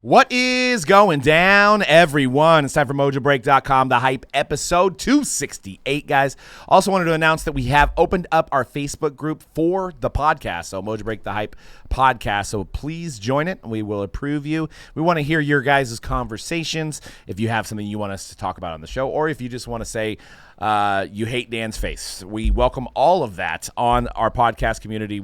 What is going down, everyone? It's time for Mojobreak.com, The Hype, episode 268, guys. Also wanted to announce that we have opened up our Facebook group for the podcast, so Mojobreak, The Hype podcast. So please join it. We will approve you. We want to hear your guys' conversations. If you have something you want us to talk about on the show, or if you just want to say you hate Dan's face, we welcome all of that on our podcast community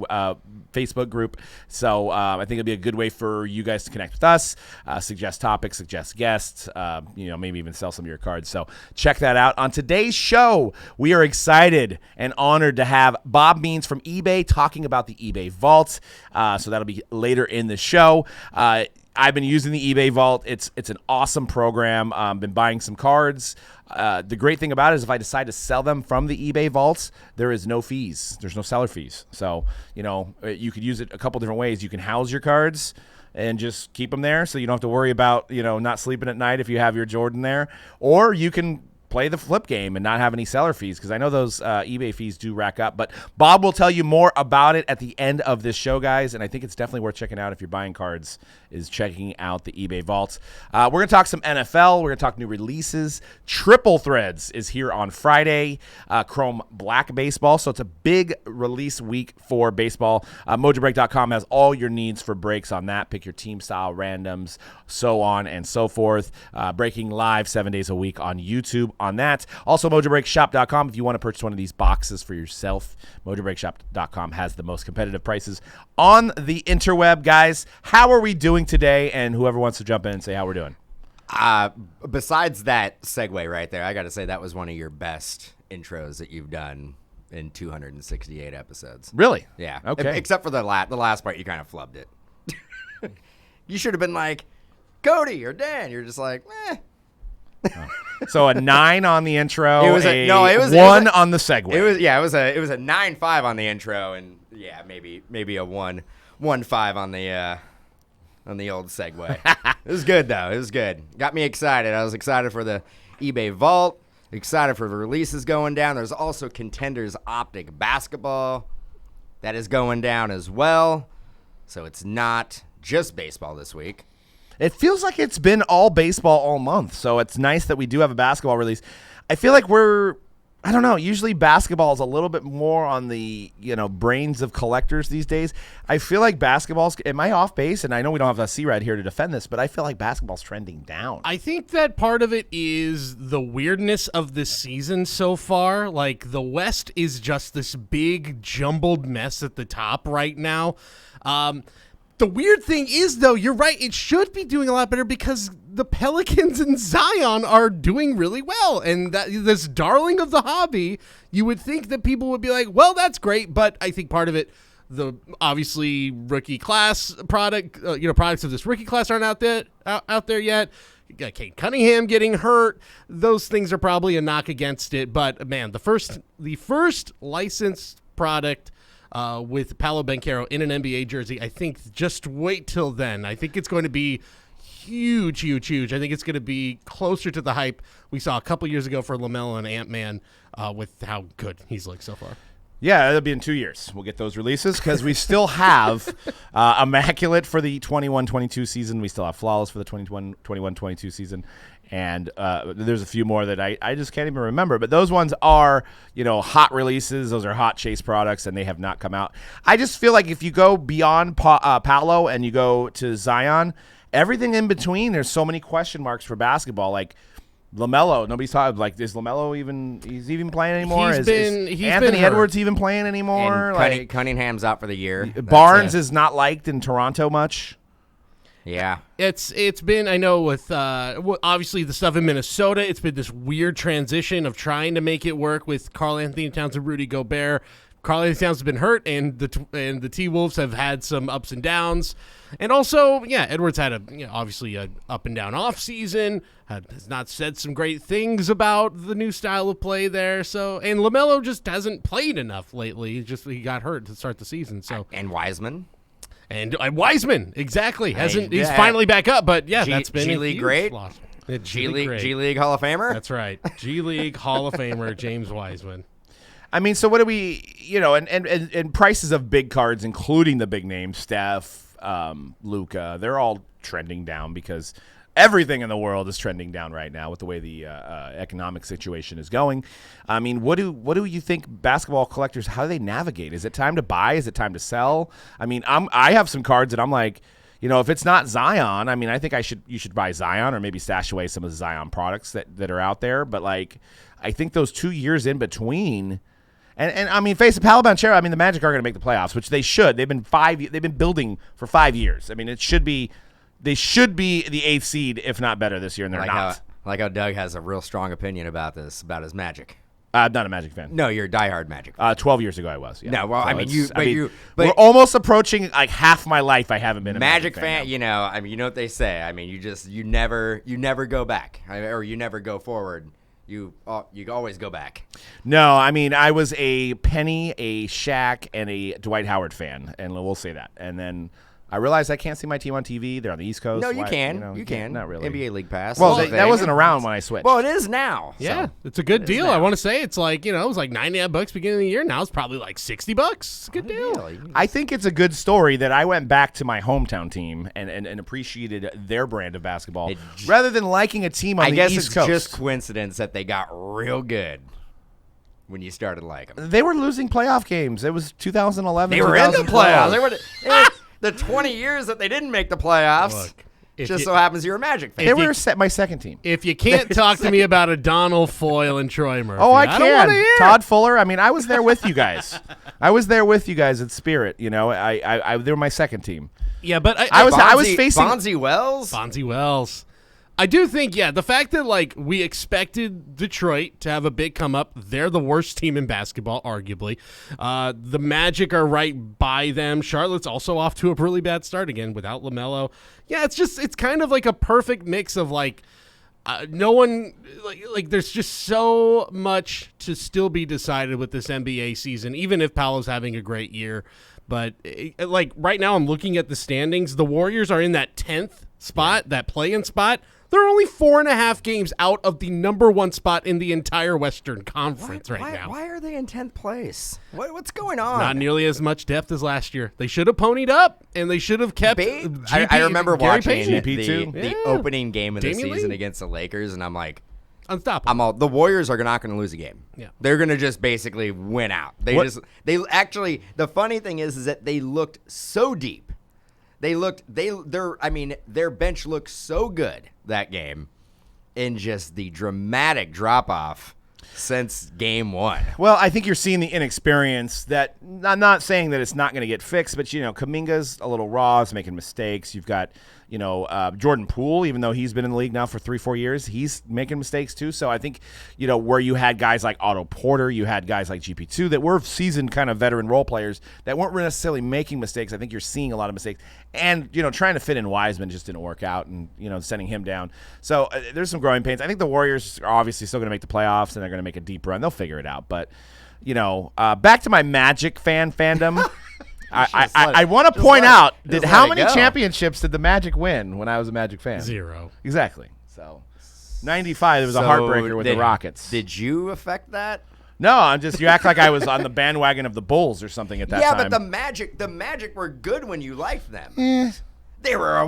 Facebook group. So I think it'll be a good way for you guys to connect with us, suggest topics, suggest guests, maybe even sell some of your cards. So check that out. On today's show, we are excited and honored to have Bob Means from eBay talking about the eBay Vault. So that'll be later in the show. I've been using the eBay Vault. It's an awesome program. Been buying some cards. The great thing about it is if I decide to sell them from the eBay Vaults, there is no fees. There's no seller fees. So, you could use it a couple different ways. You can house your cards and just keep them there so you don't have to worry about, not sleeping at night if you have your Jordan there. Or you can play the flip game and not have any seller fees, because I know those eBay fees do rack up. But Bob will tell you more about it at the end of this show, guys, and I think it's definitely worth checking out if you're buying cards, is checking out the eBay Vaults. We're going to talk some NFL. We're going to talk new releases. Triple Threads is here on Friday. Chrome Black Baseball, so it's a big release week for baseball. Mojobreak.com has all your needs for breaks on that. Pick your team style randoms, so on and so forth. Breaking live 7 days a week on YouTube on that. Also, MojobreakShop.com if you want to purchase one of these boxes for yourself. MojobreakShop.com has the most competitive prices on the interweb, guys. How are we doing today? And whoever wants to jump in and say how we're doing. Besides that segue right there, I got to say that was one of your best intros that you've done in 268 episodes. Really? Yeah. Okay. Except for the last part, you kind of flubbed it. You should have been like, Cody or Dan. You're just like, eh. Oh. So a 9 on the intro. It was a 1 on the segue. It was a 9.5 on the intro, and maybe a 1.5 on the old segue. It was good though. It was good. Got me excited. I was excited for the eBay Vault. Excited for the releases going down. There's also Contenders Optic Basketball that is going down as well. So it's not just baseball this week. It feels like it's been all baseball all month, so it's nice that we do have a basketball release. I feel like usually basketball is a little bit more on the, brains of collectors these days. I feel like basketball's, am I off base? And I know we don't have a C-Rad here to defend this, but I feel like basketball's trending down. I think that part of it is the weirdness of this season so far. Like, the West is just this big jumbled mess at the top right now. The weird thing is, though, you're right, it should be doing a lot better because the Pelicans and Zion are doing really well. And this darling of the hobby, you would think that people would be like, well, that's great. But I think part of it, the obviously rookie class products of this rookie class aren't out there yet. You got Kate Cunningham getting hurt. Those things are probably a knock against it. But, man, the first licensed product with Paolo Banchero in an NBA jersey, I think just wait till then. I think it's going to be huge. I think it's going to be closer to the hype we saw a couple years ago for LaMelo and Ant-Man with how good he's looked so far. Yeah, it'll be in 2 years. We'll get those releases because we still have Immaculate for the 21-22 season. We still have Flawless for the 21-22 season. And there's a few more that I just can't even remember. But those ones are, hot releases. Those are hot chase products, and they have not come out. I just feel like if you go beyond Paolo and you go to Zion, everything in between, there's so many question marks for basketball. Like LaMelo, nobody's talking. Like, is LaMelo even playing anymore? Is Anthony Edwards even playing anymore? And Cunningham's out for the year. Barnes is not liked in Toronto much. Yeah. It's been, I know, with obviously the stuff in Minnesota, it's been this weird transition of trying to make it work with Karl Anthony Towns and Rudy Gobert. Karl Anthony Towns has been hurt, and the T-Wolves have had some ups and downs. And also, Edwards had obviously a up and down off season. Has not said some great things about the new style of play there. So, and LaMelo just hasn't played enough lately. He got hurt to start the season. So, and Wiseman. And Wiseman, exactly. He's finally back up, but that's been G League great. G League Hall of Famer. That's right. G League Hall of Famer James Wiseman. I mean, so what do we, and prices of big cards, including the big names, Steph, Luka, they're all trending down because everything in the world is trending down right now with the way the economic situation is going. I mean, what do you think basketball collectors, how do they navigate? Is it time to buy? Is it time to sell? I mean, I have some cards that I'm like, if it's not Zion, I mean, I think you should buy Zion or maybe stash away some of the Zion products that are out there. But like, I think those 2 years in between, and I mean, face it, Paolo Banchero, I mean, the Magic are going to make the playoffs, which they should. They've been building for 5 years. I mean, they should be the 8th seed, if not better this year, and they're not. Like how Doug has a real strong opinion about his Magic. I'm not a Magic fan. No, you're a diehard Magic fan. 12 years ago I was. Yeah. No, well, so we're almost approaching like half my life I haven't been a Magic fan. You know what they say. I mean, you never go back, or you never go forward. You always go back. No, I mean, I was a Penny, a Shaq, and a Dwight Howard fan, and we'll say that. And then I realized I can't see my team on TV. They're on the East Coast. No, you can. You can. Not really. NBA League Pass. Well, that wasn't around when I switched. Well, it is now. Yeah, so. it's a good deal. I want to say it's like, it was like $99 beginning of the year. Now it's probably like $60. It's a good deal. I think it's a good story that I went back to my hometown team and appreciated their brand of basketball rather than liking a team on the East Coast. I guess it's just coincidence that they got real good when you started liking them. They were losing playoff games. It was 2011. They were in the playoffs. They were the 20 years that they didn't make the playoffs. Look, so happens you're a Magic fan. They were my second team. If you can't talk to me about O'Donnell, Foyle, and Troy Murphy, I can. Todd Fuller. I mean, I was there with you guys. I was there with you guys at Spirit. They were my second team. Yeah, but I was facing Bonzi Wells. Bonzi Wells. I do think, the fact that, like, we expected Detroit to have a big come-up. They're the worst team in basketball, arguably. The Magic are right by them. Charlotte's also off to a really bad start again without LaMelo. Yeah, it's kind of like a perfect mix of, like, no one – like there's just so much to still be decided with this NBA season, even if Paolo's having a great year. But, like, right now I'm looking at the standings. The Warriors are in that 10th spot, that play-in spot. They're only 4.5 games out of the number 1 spot in the entire Western Conference now. Why are they in 10th place? What's going on? Not nearly as much depth as last year. They should have ponied up, and they should have kept GP, I remember watching GP2. the opening game of the Damian season Lee? against the Lakers, and I'm like, unstoppable. the Warriors are not going to lose a game. Yeah. They're going to just basically win out. The funny thing is that they looked so deep. Their bench looked so good that game, in just the dramatic drop off since game 1. Well, I think you're seeing the inexperience that I'm not saying that it's not going to get fixed, but Kuminga's a little raw, is making mistakes. You've got Jordan Poole, even though he's been in the league now for 3-4 years, he's making mistakes too. So I think where you had guys like Otto Porter, you had guys like GP2 that were seasoned kind of veteran role players that weren't necessarily making mistakes. I think you're seeing a lot of mistakes, and trying to fit in Wiseman just didn't work out, and sending him down. So there's some growing pains. I think the Warriors are obviously still going to make the playoffs, and they're going to make a deep run. They'll figure it out. But back to my Magic fandom. I want to point out how many championships did the Magic win when I was a Magic fan? 0. Exactly. So 95, there was a heartbreaker with the Rockets. Did you affect that? No, you act like I was on the bandwagon of the Bulls or something at that time. Yeah, but the Magic were good when you liked them. They were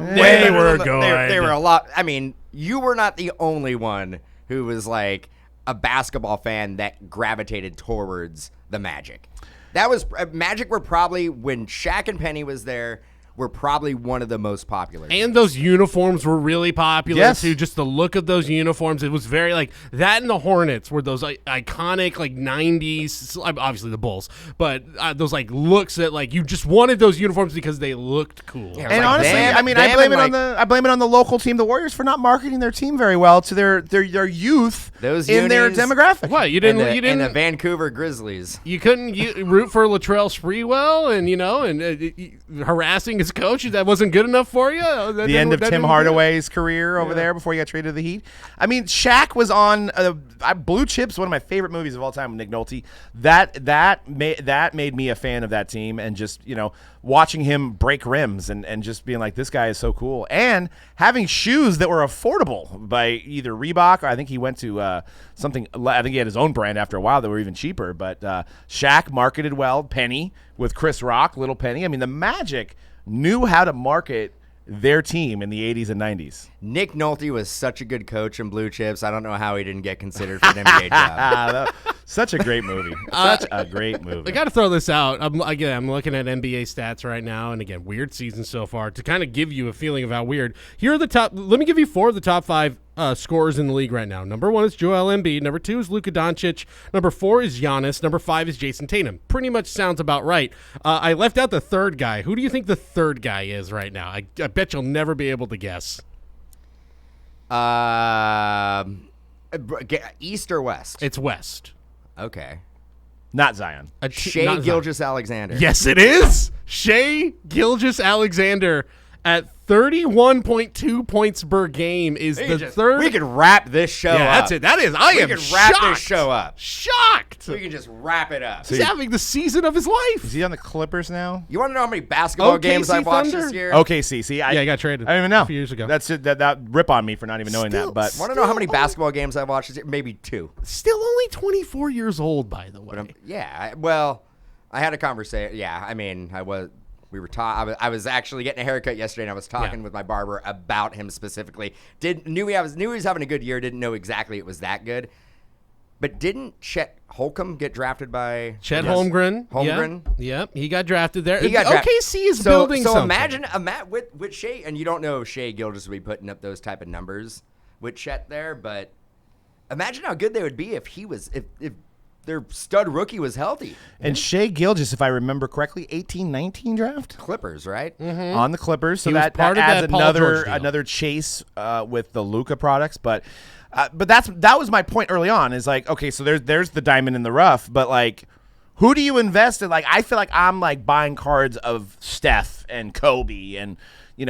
good. They were a lot. I mean, you were not the only one who was like a basketball fan that gravitated towards the Magic. That was Magic were probably, when Shaq and Penny was there, were probably one of the most popular. And those uniforms were really popular too. Just the look of those uniforms, it was very like that. And the Hornets were those iconic 90s, obviously the Bulls, but those looks that you just wanted those uniforms because they looked cool. Yeah, and honestly, I blame it on the local team, the Warriors, for not marketing their team very well to their youth in their demographic. What you didn't? And the Vancouver Grizzlies. You couldn't root for Latrell Sprewell and harassing his coach. That wasn't good enough for you. The end of Tim Hardaway's career over there before he got traded to the Heat. I mean, Shaq was on Blue Chips, one of my favorite movies of all time with Nick Nolte. That made me a fan of that team, and just watching him break rims and just being like, this guy is so cool, and having shoes that were affordable by either Reebok, or I think he went to something. I think he had his own brand after a while that were even cheaper. But Shaq marketed well. Penny with Chris Rock, Little Penny. I mean, the Magic knew how to market their team in the 80s and 90s. Nick Nolte was such a good coach in Blue Chips. I don't know how he didn't get considered for an NBA job. Such a great movie. Such a great movie. I got to throw this out. I'm looking at NBA stats right now, and again, weird season so far. To kind of give you a feeling of how weird, here are the top. Let me give you 4 of the top 5 scorers in the league right now. Number 1 is Joel Embiid. Number 2 is Luka Doncic. Number 4 is Giannis. Number 5 is Jason Tatum. Pretty much sounds about right. I left out the third guy. Who do you think the third guy is right now? I bet you'll never be able to guess. East or West? It's West. Okay. Not Zion. Shea Gilgeous-Alexander. Yes, it is. Shea Gilgeous-Alexander at 31.2 points per game is the third. We could wrap this show up. That's it. That is. I am We could wrap shocked. this show up. Shocked. We can just wrap it up. He's having the season of his life. Is he on the Clippers now? You want to know how many basketball games I've watched Thunder? this year? OKC. See, Yeah, he got traded. I don't even know. A few years ago. That's it. That rip on me for not even knowing that. But Want to know how many basketball games I've watched this year? Maybe 2. Still only 24 years old, by the way. I had a conversation. Yeah, I mean, we were talking. I was actually getting a haircut yesterday, and I was talking with my barber about him specifically. Knew he was having a good year. Didn't know exactly it was that good. But didn't Chet Holcomb get drafted by Chet Holmgren? Holmgren? Yep, he got drafted there. He got OKC is building so something. imagine with Shea, and you don't know if Shea Gilgeous will be putting up those type of numbers with Chet there, but imagine how good they would be if their stud rookie was healthy. And Shea Gilgeous, if I remember correctly, 18-19 draft Clippers, right? on the Clippers. So He was that part of adds that Paul George deal. another chase with the Luka products. But that was my point early on. Is like, okay, so there's the diamond in the rough, but like, who do you invest in? Like, I feel like I'm like buying cards of Steph and Kobe and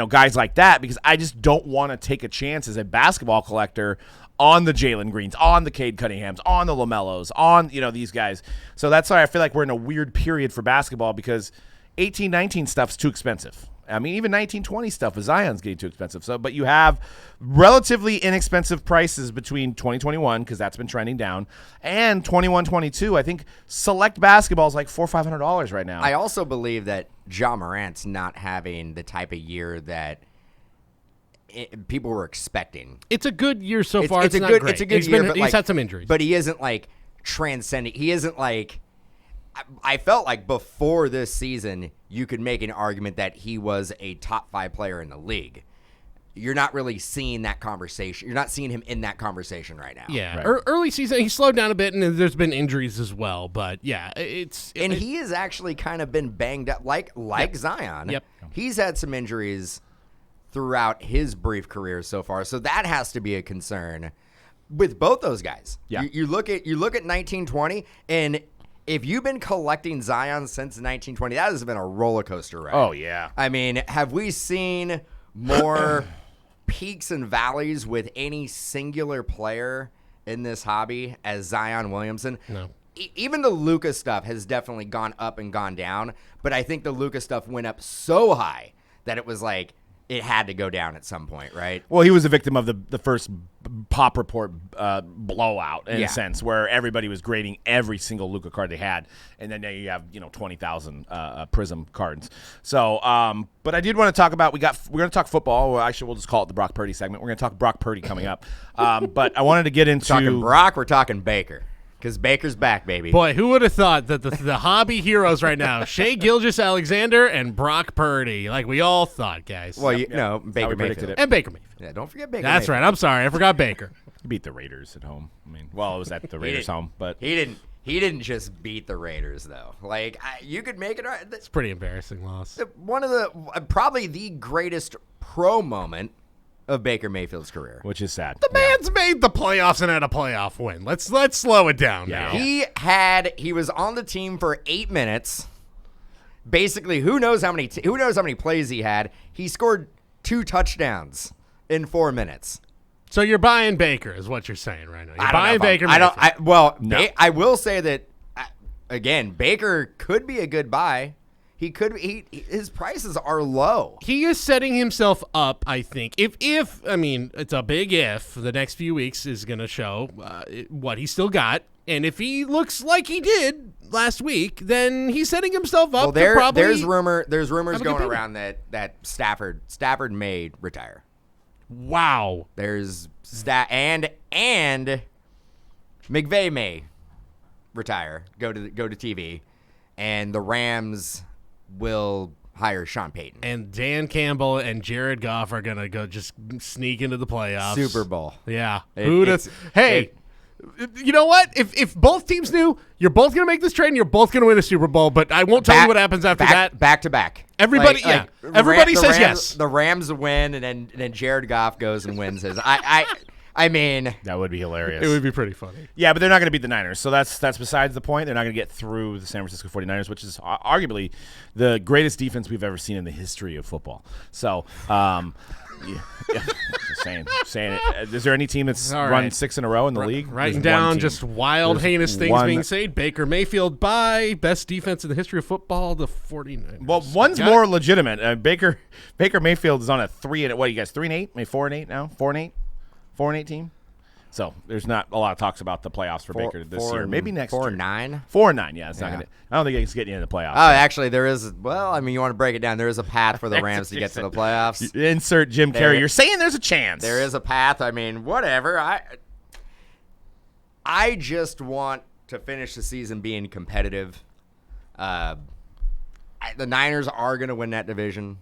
guys like that because I just don't want to take a chance as a basketball collector on the Jalen Greens, on the Cade Cunninghams, on the LaMelos, on these guys. So that's why I feel like we're in a weird period for basketball because 18-19 stuff's too expensive. I mean, even 19-20 stuff with Zion's getting too expensive. So, but you have relatively inexpensive prices between 2021 because that's been trending down and 21-22. I think select basketball is like $400-$500 right now. I also believe that Ja Morant's not having the type of year that people were expecting. It's a good year so far. It's not good. great. It's a good year. He's had some injuries, but he isn't like transcending. He isn't like. I felt like before this season, you could make an argument that he was a top 5 player in the league. You're not really seeing that conversation. You're not seeing him in that conversation right now. Yeah, Right. Early season he slowed down a bit, and there's been injuries as well. But yeah, He has actually kind of been banged up, like Zion. Yep. He's had some injuries throughout his brief career so far, so that has to be a concern with both those guys. Yeah. You look at 1920, and if you've been collecting Zion since 1920, that has been a roller coaster ride. Oh, yeah. I mean, have we seen more peaks and valleys with any singular player in this hobby as Zion Williamson? No. Even the Luka stuff has definitely gone up and gone down, but I think the Luka stuff went up so high that it was like it had to go down at some point, right? Well, he was a victim of the first Pop Report blowout in Yeah. a sense, where everybody was grading every single Luka card they had, and then now you have 20,000 Prism cards. So, but I did want to talk about we're going to talk football. Well, actually, we'll just call it the Brock Purdy segment. We're going to talk Brock Purdy coming up, but I wanted to get into Talking Brock, we're talking Baker. Because Baker's back, baby. Boy, who would have thought that the hobby heroes right now, Shea Gilgeous-Alexander and Brock Purdy, like we all thought, guys. Well, How Baker we predicted Mayfield. it. And Baker Mayfield. Yeah, don't forget Baker That's Mayfield. right. I'm sorry. I forgot Baker. He beat the Raiders at home. I mean, well, it was at the Raiders' home, but He didn't just beat the Raiders though. Like you could make it. It's a pretty embarrassing loss. One of the probably the greatest pro moment of Baker Mayfield's career. which is sad. The man's made the playoffs and had a playoff win. Let's slow it down now. He was on the team for 8 minutes. Basically, who knows how many plays he had. He scored 2 touchdowns in 4 minutes. So you're buying Baker, is what you're saying right now. You're I don't know buying if Baker. I Mayfield. I will say that again, Baker could be a good buy. He could. His prices are low. He is setting himself up, I think. If I mean, it's a big if. The next few weeks is going to show what he's still got. And if he looks like he did last week, then he's setting himself up Well, to probably. there's rumors have a good going payment. around that Stafford may retire. Wow. There's and McVay may retire, go to TV, and the Rams will hire Sean Payton. And Dan Campbell and Jared Goff are gonna go just sneak into the playoffs. Super Bowl. Yeah. It- Hey, you know what? If both teams knew, you're both gonna make this trade and you're both gonna win a Super Bowl. But I won't tell you what happens after that. Back to back. Everybody- yeah. Everybody says Rams, yes. The Rams win, and then Jared Goff goes and wins his. I mean, That would be hilarious. It would be pretty funny. Yeah, but they're not going to beat the Niners. So that's besides the point. They're not going to get through the San Francisco 49ers, which is arguably the greatest defense we've ever seen in the history of football. So, just saying it. Is there any team that's All run right. 6 in a row in the league? Writing There's one down team. just wild, There's heinous things one- being said. Baker Mayfield by best defense in the history of football, the 49ers. Well, one's Got it? more legitimate. Baker Mayfield is on a 3 and what? You guys 3-8, maybe 4-8 now, 4-8 team. So there's not a lot of talks about the playoffs for Baker this year. Maybe next year. 4-9. 4-9. Yeah, it's not Yeah. gonna. I don't think it's getting you in the playoffs. Oh, actually, there is. Well, I mean, you want to break it down. There is a path for the Rams to get to the playoffs. Insert Jim Carrey. There- You're saying there's a chance. There is a path. I mean, whatever. I just want to finish the season being competitive. The Niners are going to win that division.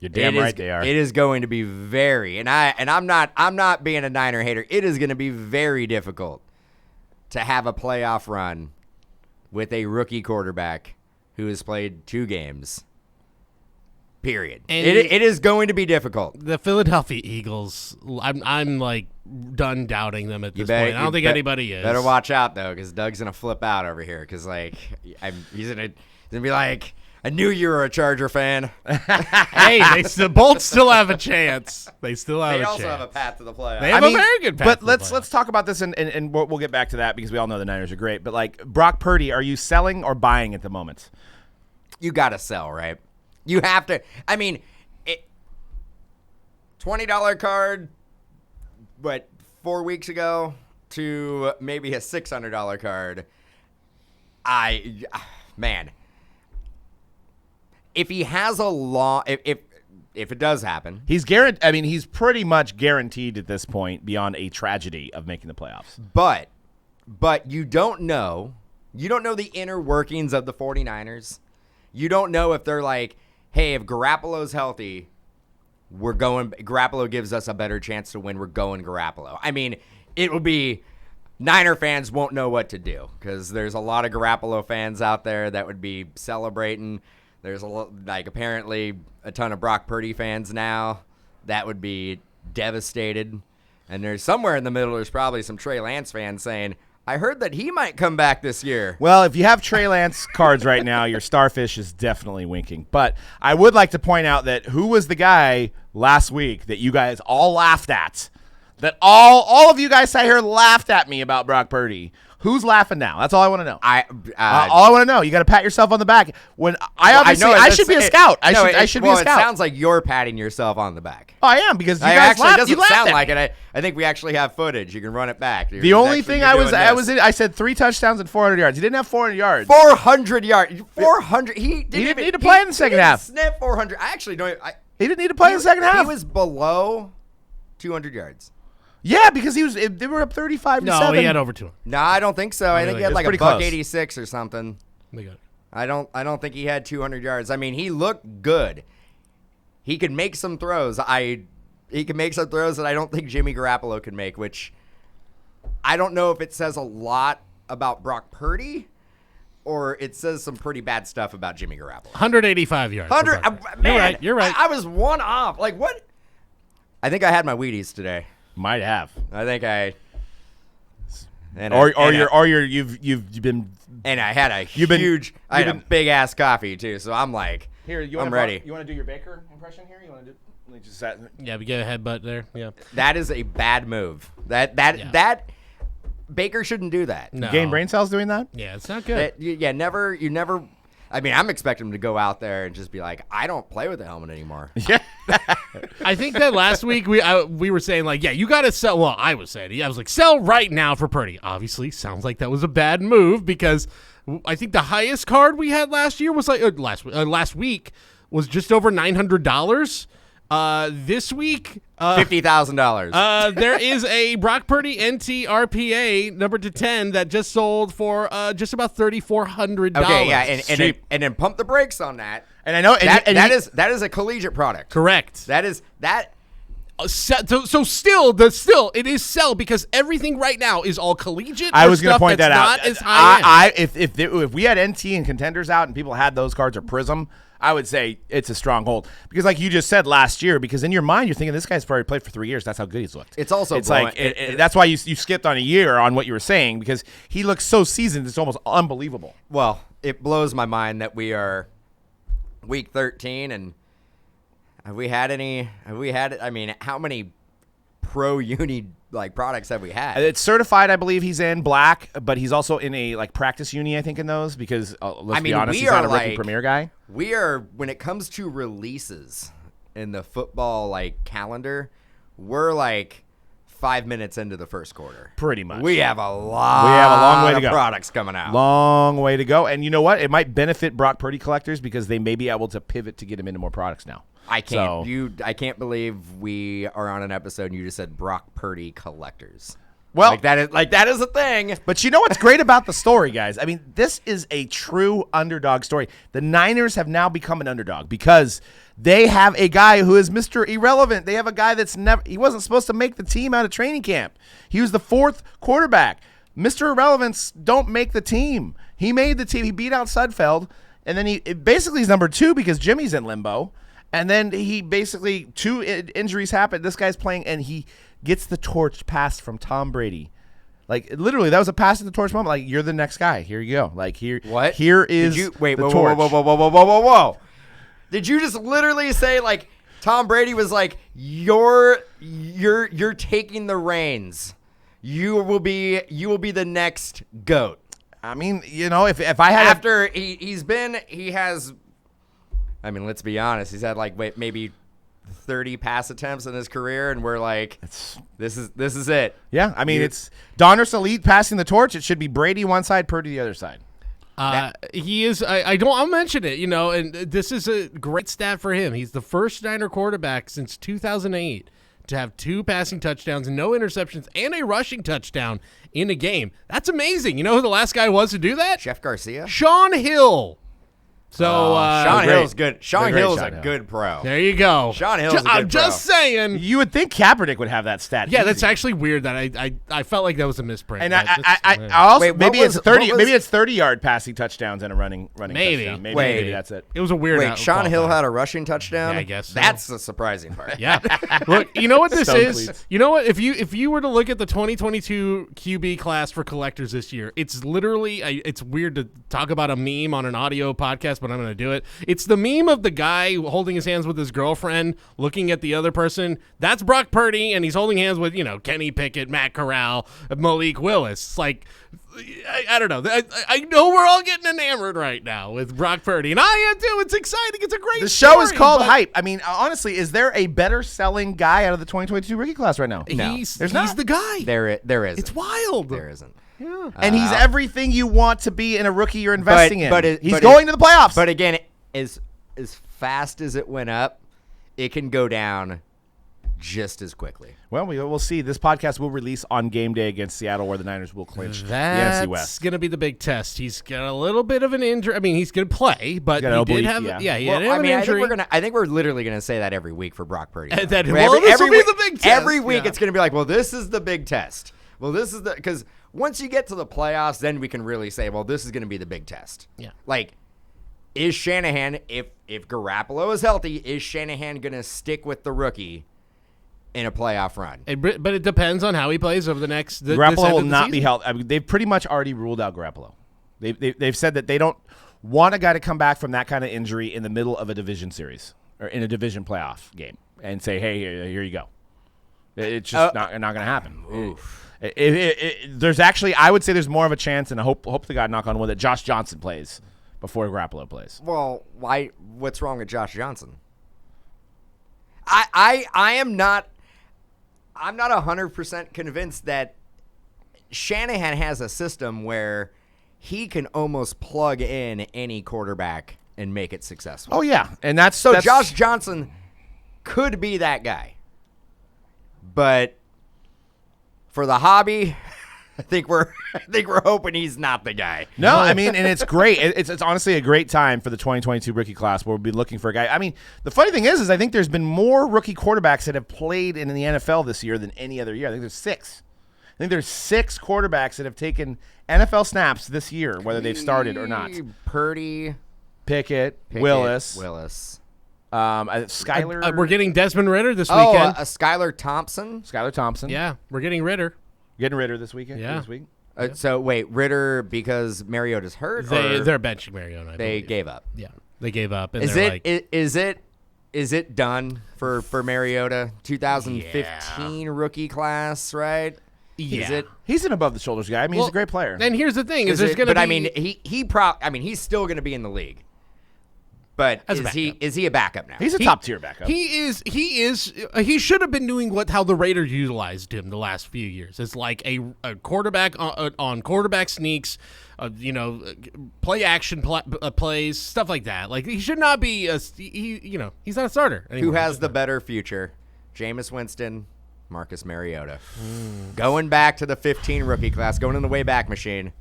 You're damn right they are. It is going to be very, and I'm not being a Niner hater. It is going to be very difficult to have a playoff run with a rookie quarterback who has played 2 games. Period. And It is going to be difficult. The Philadelphia Eagles, I'm like done doubting them at this point. I don't think anybody is. Better watch out though, because Doug's gonna flip out over here. Because like, he's gonna be like, I knew you were a Charger fan. Hey, the Bolts still have a chance. They still have They a also chance. have a path to the playoffs. They have a very good path But to the let's talk about this, and we'll get back to that because we all know the Niners are great. But like Brock Purdy, are you selling or buying at the moment? You gotta sell, right? You have to. I mean, $20 card, but 4 weeks ago to maybe a $600 card. Man, if he has a long, if it does happen, He's guaranteed. I mean, he's pretty much guaranteed at this point beyond a tragedy of making the playoffs. but you don't know. You don't know the inner workings of the 49ers. You don't know if they're like, hey, if Garoppolo's healthy, we're going. Garoppolo gives us a better chance to win. We're going Garoppolo. I mean, it will be. Niner fans won't know what to do because there's a lot of Garoppolo fans out there that would be celebrating. There's apparently a ton of Brock Purdy fans now that would be devastated. And there's somewhere in the middle, there's probably some Trey Lance fans saying, I heard that he might come back this year. Well, if you have Trey Lance cards right now, your starfish is definitely winking. But I would like to point out that who was the guy last week that you guys all laughed at? That all of you guys sat here laughed at me about Brock Purdy. Who's laughing now? That's all I want to know. All I want to know. You got to pat yourself on the back. When I should be a scout. I should be a scout. It sounds like you're patting yourself on the back. Oh, I am because you guys actually laughed. doesn't You laughed sound at like me. it. I think we actually have footage. You can run it back. The only thing I said 3 touchdowns and 400 yards. He didn't have 400 yards. 400 yards. 400. He didn't need to play in the second half. Sniff 400. I actually don't. He didn't need to play in the second half. He was below 200 yards. Yeah, because they were up 35-7. No, he had over 200. No, I don't think so. I think he had It's like a pretty buck close. 86 or something. They got it. I don't think he had 200 yards. I mean, he looked good. He could make some throws. He can make some throws that I don't think Jimmy Garoppolo could make, which I don't know if it says a lot about Brock Purdy or it says some pretty bad stuff about Jimmy Garoppolo. 185 yards. 100, man, You're right. I was one off. Like what? I think I had my Wheaties today. Might have. I think I. You've been. And I had a You've been- huge. I had you've a been- big ass coffee too, so I'm like, Here, I'm ready. You want to do your Baker impression here? You want to do? Let me just Yeah, we get a headbutt there. Yeah. That is a bad move. That Baker shouldn't do that. No. gain brain cells doing that? Yeah, it's not good. You never. I mean, I'm expecting him to go out there and just be like, I don't play with the helmet anymore. Yeah. I think that last week we were saying like, yeah, you got to sell. Well, I was like, sell right now for Purdy. Obviously, sounds like that was a bad move because I think the highest card we had last year was like last week was just over $900. This week, $50,000. there is a Brock Purdy NT RPA number to 10 that just sold for just about $3,400. Okay, yeah, and then pump the brakes on that. And I know that is a collegiate product. Correct. That is that. So still it is sell because everything right now is all collegiate. I was going to point that out. Not as high end. If we had NT and contenders out and people had those cards or Prism, I would say it's a strong hold because, like you just said last year, because in your mind you're thinking this guy's probably played for 3 years. That's how good he's looked. It's also that's why you skipped on a year on what you were saying because he looks so seasoned. It's almost unbelievable. Well, it blows my mind that we are week 13 and have we had? I mean, how many pro uni like products have we had? It's certified, I believe he's in black, but he's also in a like practice uni, I think, in those because let's be honest, he's not a rookie premier guy. We are, when it comes to releases in the football like calendar, we're like 5 minutes into the first quarter. Pretty much. We have a long way to go. Products coming out. Long way to go. And you know what? It might benefit Brock Purdy collectors because they may be able to pivot to get him into more products now. I can't believe we are on an episode and you just said Brock Purdy collectors. Well, that is a thing. But you know what's great about the story, guys? I mean, this is a true underdog story. The Niners have now become an underdog because they have a guy who is Mr. Irrelevant. They have a guy he wasn't supposed to make the team out of training camp. He was the 4th quarterback. Mr. Irrelevance don't make the team. He made the team. He beat out Sudfeld, and then he's number 2 because Jimmy's in limbo. And then he basically 2 injuries happen. This guy's playing, and he gets the torch passed from Tom Brady. Like, literally, that was a pass to the torch moment. Like, you're the next guy. Here you go. Like, here is the torch. Whoa. Did you just literally say, like, Tom Brady was like, you're taking the reins. You will be the next GOAT. I mean, you know, if I had after he has. I mean, let's be honest. He's had maybe 30 pass attempts in his career, and we're like, this is it. Yeah, I mean, it's Donruss Elite passing the torch. It should be Brady one side, Purdy the other side. He is. I'll mention it. You know, and this is a great stat for him. He's the first Niner quarterback since 2008 to have 2 passing touchdowns, no interceptions, and a rushing touchdown in a game. That's amazing. You know who the last guy was to do that? Jeff Garcia. Sean Hill. So Sean Hill's good. Sean Hill's a good pro. There you go. Sean Hill's a good pro. I'm just saying. You would think Kaepernick would have that stat. Yeah, easy. that's actually weird. That I felt like that was a misprint. And I also Wait, maybe it's 30. Maybe it's 30-yard passing touchdowns and a running maybe. touchdown. Maybe that's it. It was a weird. Wait, Sean Hill had a rushing touchdown. Yeah, I guess so. That's the surprising part. Yeah. Look, you know what this is? Cleats. You know what? If you were to look at the 2022 QB class for collectors this year, it's literally it's weird to talk about a meme on an audio podcast, but I'm going to do it. It's the meme of the guy holding his hands with his girlfriend, looking at the other person. That's Brock Purdy, and he's holding hands with, Kenny Pickett, Matt Corral, Malik Willis. It's like, I don't know. I know we're all getting enamored right now with Brock Purdy, and I am too. It's exciting. It's a great The show story, is called but Hype. I mean, honestly, is there a better selling guy out of the 2022 rookie class right now? No. He's not. the guy. There isn't. It's wild. There isn't. Yeah. And he's everything you want to be in a rookie you're investing in. He's but going to the playoffs. But again, as fast as it went up, it can go down just as quickly. Well, we'll see. This podcast will release on game day against Seattle, where the Niners will clinch the NFC West. That's going to be the big test. He's got a little bit of an injury. I mean, he's going to play, but he did have an injury. I think we're literally going to say that every week for Brock Purdy. This will be the big test. Every week it's going to be like, well, this is the big test. Well, this is because once you get to the playoffs, then we can really say, well, this is going to be the big test. Yeah. Like, is Shanahan, if Garoppolo is healthy, is Shanahan going to stick with the rookie in a playoff run? But it depends on how he plays over the next. Garoppolo will not be healthy. I mean, they've pretty much already ruled out Garoppolo. They've said that they don't want a guy to come back from that kind of injury in the middle of a division series or in a division playoff game and say, hey, here you go. It's just not going to happen. Oof. There's actually, I would say there's more of a chance, and I hope to God, knock on wood, that Josh Johnson plays before Garoppolo plays. Well, why? What's wrong with Josh Johnson? I am not. I'm not 100% convinced that Shanahan has a system where he can almost plug in any quarterback and make it successful. Oh yeah, and that's Josh Johnson could be that guy, but for the hobby, I think we're hoping he's not the guy. No, I mean, and it's great. It's honestly a great time for the 2022 rookie class where we'll be looking for a guy. I mean, the funny thing is I think there's been more rookie quarterbacks that have played in the NFL this year than any other year. I think there's 6. I think there's 6 quarterbacks that have taken NFL snaps this year, whether they've started or not. Purdy, Pickett, Willis. Skyler. We're getting Desmond Ritter this weekend. weekend. Skyler Thompson. Yeah, we're getting Ritter. Getting Ritter this weekend. Yeah. This week. So wait, Ritter because Mariota's hurt. They're benching Mariota. They gave up. Yeah, they gave up. And is it done for Mariota? 2015 rookie class, right? Yeah. He's an above the shoulders guy. I mean, he's a great player. And here's the thing: is there's going to be. I mean, he's still going to be in the league. But is he a backup now? He's a top tier backup. He is. He should have been doing how the Raiders utilized him the last few years. It's like a quarterback on quarterback sneaks, play action plays, stuff like that. Like he should not be he's not a starter anymore. Who has the better future? Jameis Winston, Marcus Mariota. Going back to the 15 rookie class, going in the Wayback Machine.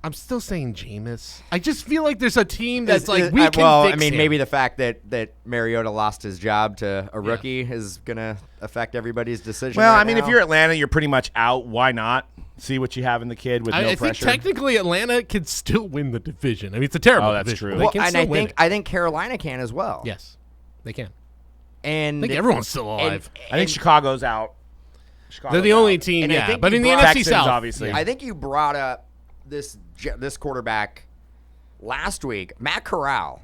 I'm still saying Jameis. I just feel like there's a team that's we can fix him. Maybe the fact that Mariota lost his job to a rookie is going to affect everybody's decision. Well, right I mean, now. if you're Atlanta, you're pretty much out. Why not see what you have in the kid with no pressure? I think technically Atlanta could still win the division. I mean, it's a terrible that's division. true. They can still win it. I think Carolina can as well. Yes, they can. And I think everyone's still alive. I think Chicago's out. They're the only team, but in the NFC South, obviously. I think you brought up this quarterback last week. Matt Corral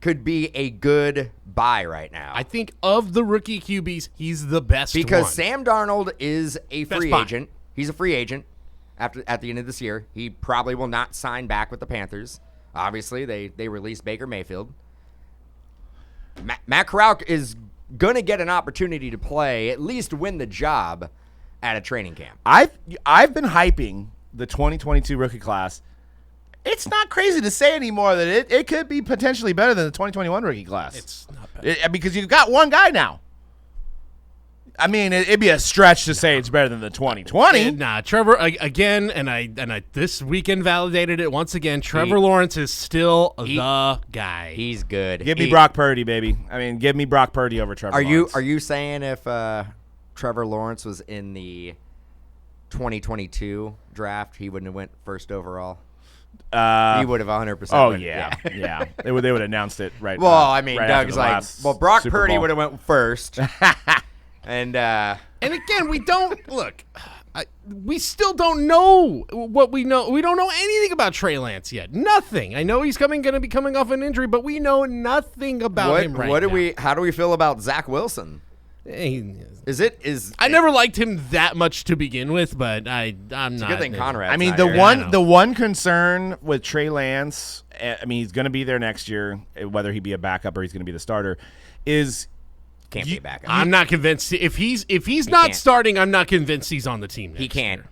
could be a good buy right now. I think of the rookie QBs, he's the best because one. Sam Darnold is a free Best agent. He's a free agent at the end of this year. He probably will not sign back with the Panthers. Obviously, they released Baker Mayfield. Matt Corral is going to get an opportunity to play, at least win the job at a training camp. I've been hyping the 2022 rookie class. It's not crazy to say anymore that it could be potentially better than the 2021 rookie class. It's not better. Because you've got one guy now. I mean, it'd be a stretch to say it's better than the 2020. Nah, Trevor, again, and I this weekend validated it once again. Trevor Lawrence is still the guy. He's good. Give me Brock Purdy, baby. I mean, give me Brock Purdy over Trevor Lawrence. Are you saying if Trevor Lawrence was in the 2022 draft, he wouldn't have went first overall? He would have 100%. Oh, yeah. They would have announced it right. Well, I mean, right Doug's like, Brock Super Purdy Bowl would have went first. And again, we don't look. We still don't know what we know. We don't know anything about Trey Lance yet. Nothing. I know he's going to be coming off an injury, but we know nothing about him right now. How do we feel about Zach Wilson? I never liked him that much to begin with, but I'm not. Good thing Conrad's I mean, the one concern with Trey Lance, I mean, he's going to be there next year, whether he be a backup or he's going to be the starter, is can't be a backup. I'm not convinced if he's not starting. I'm not convinced he's on the team. He can't.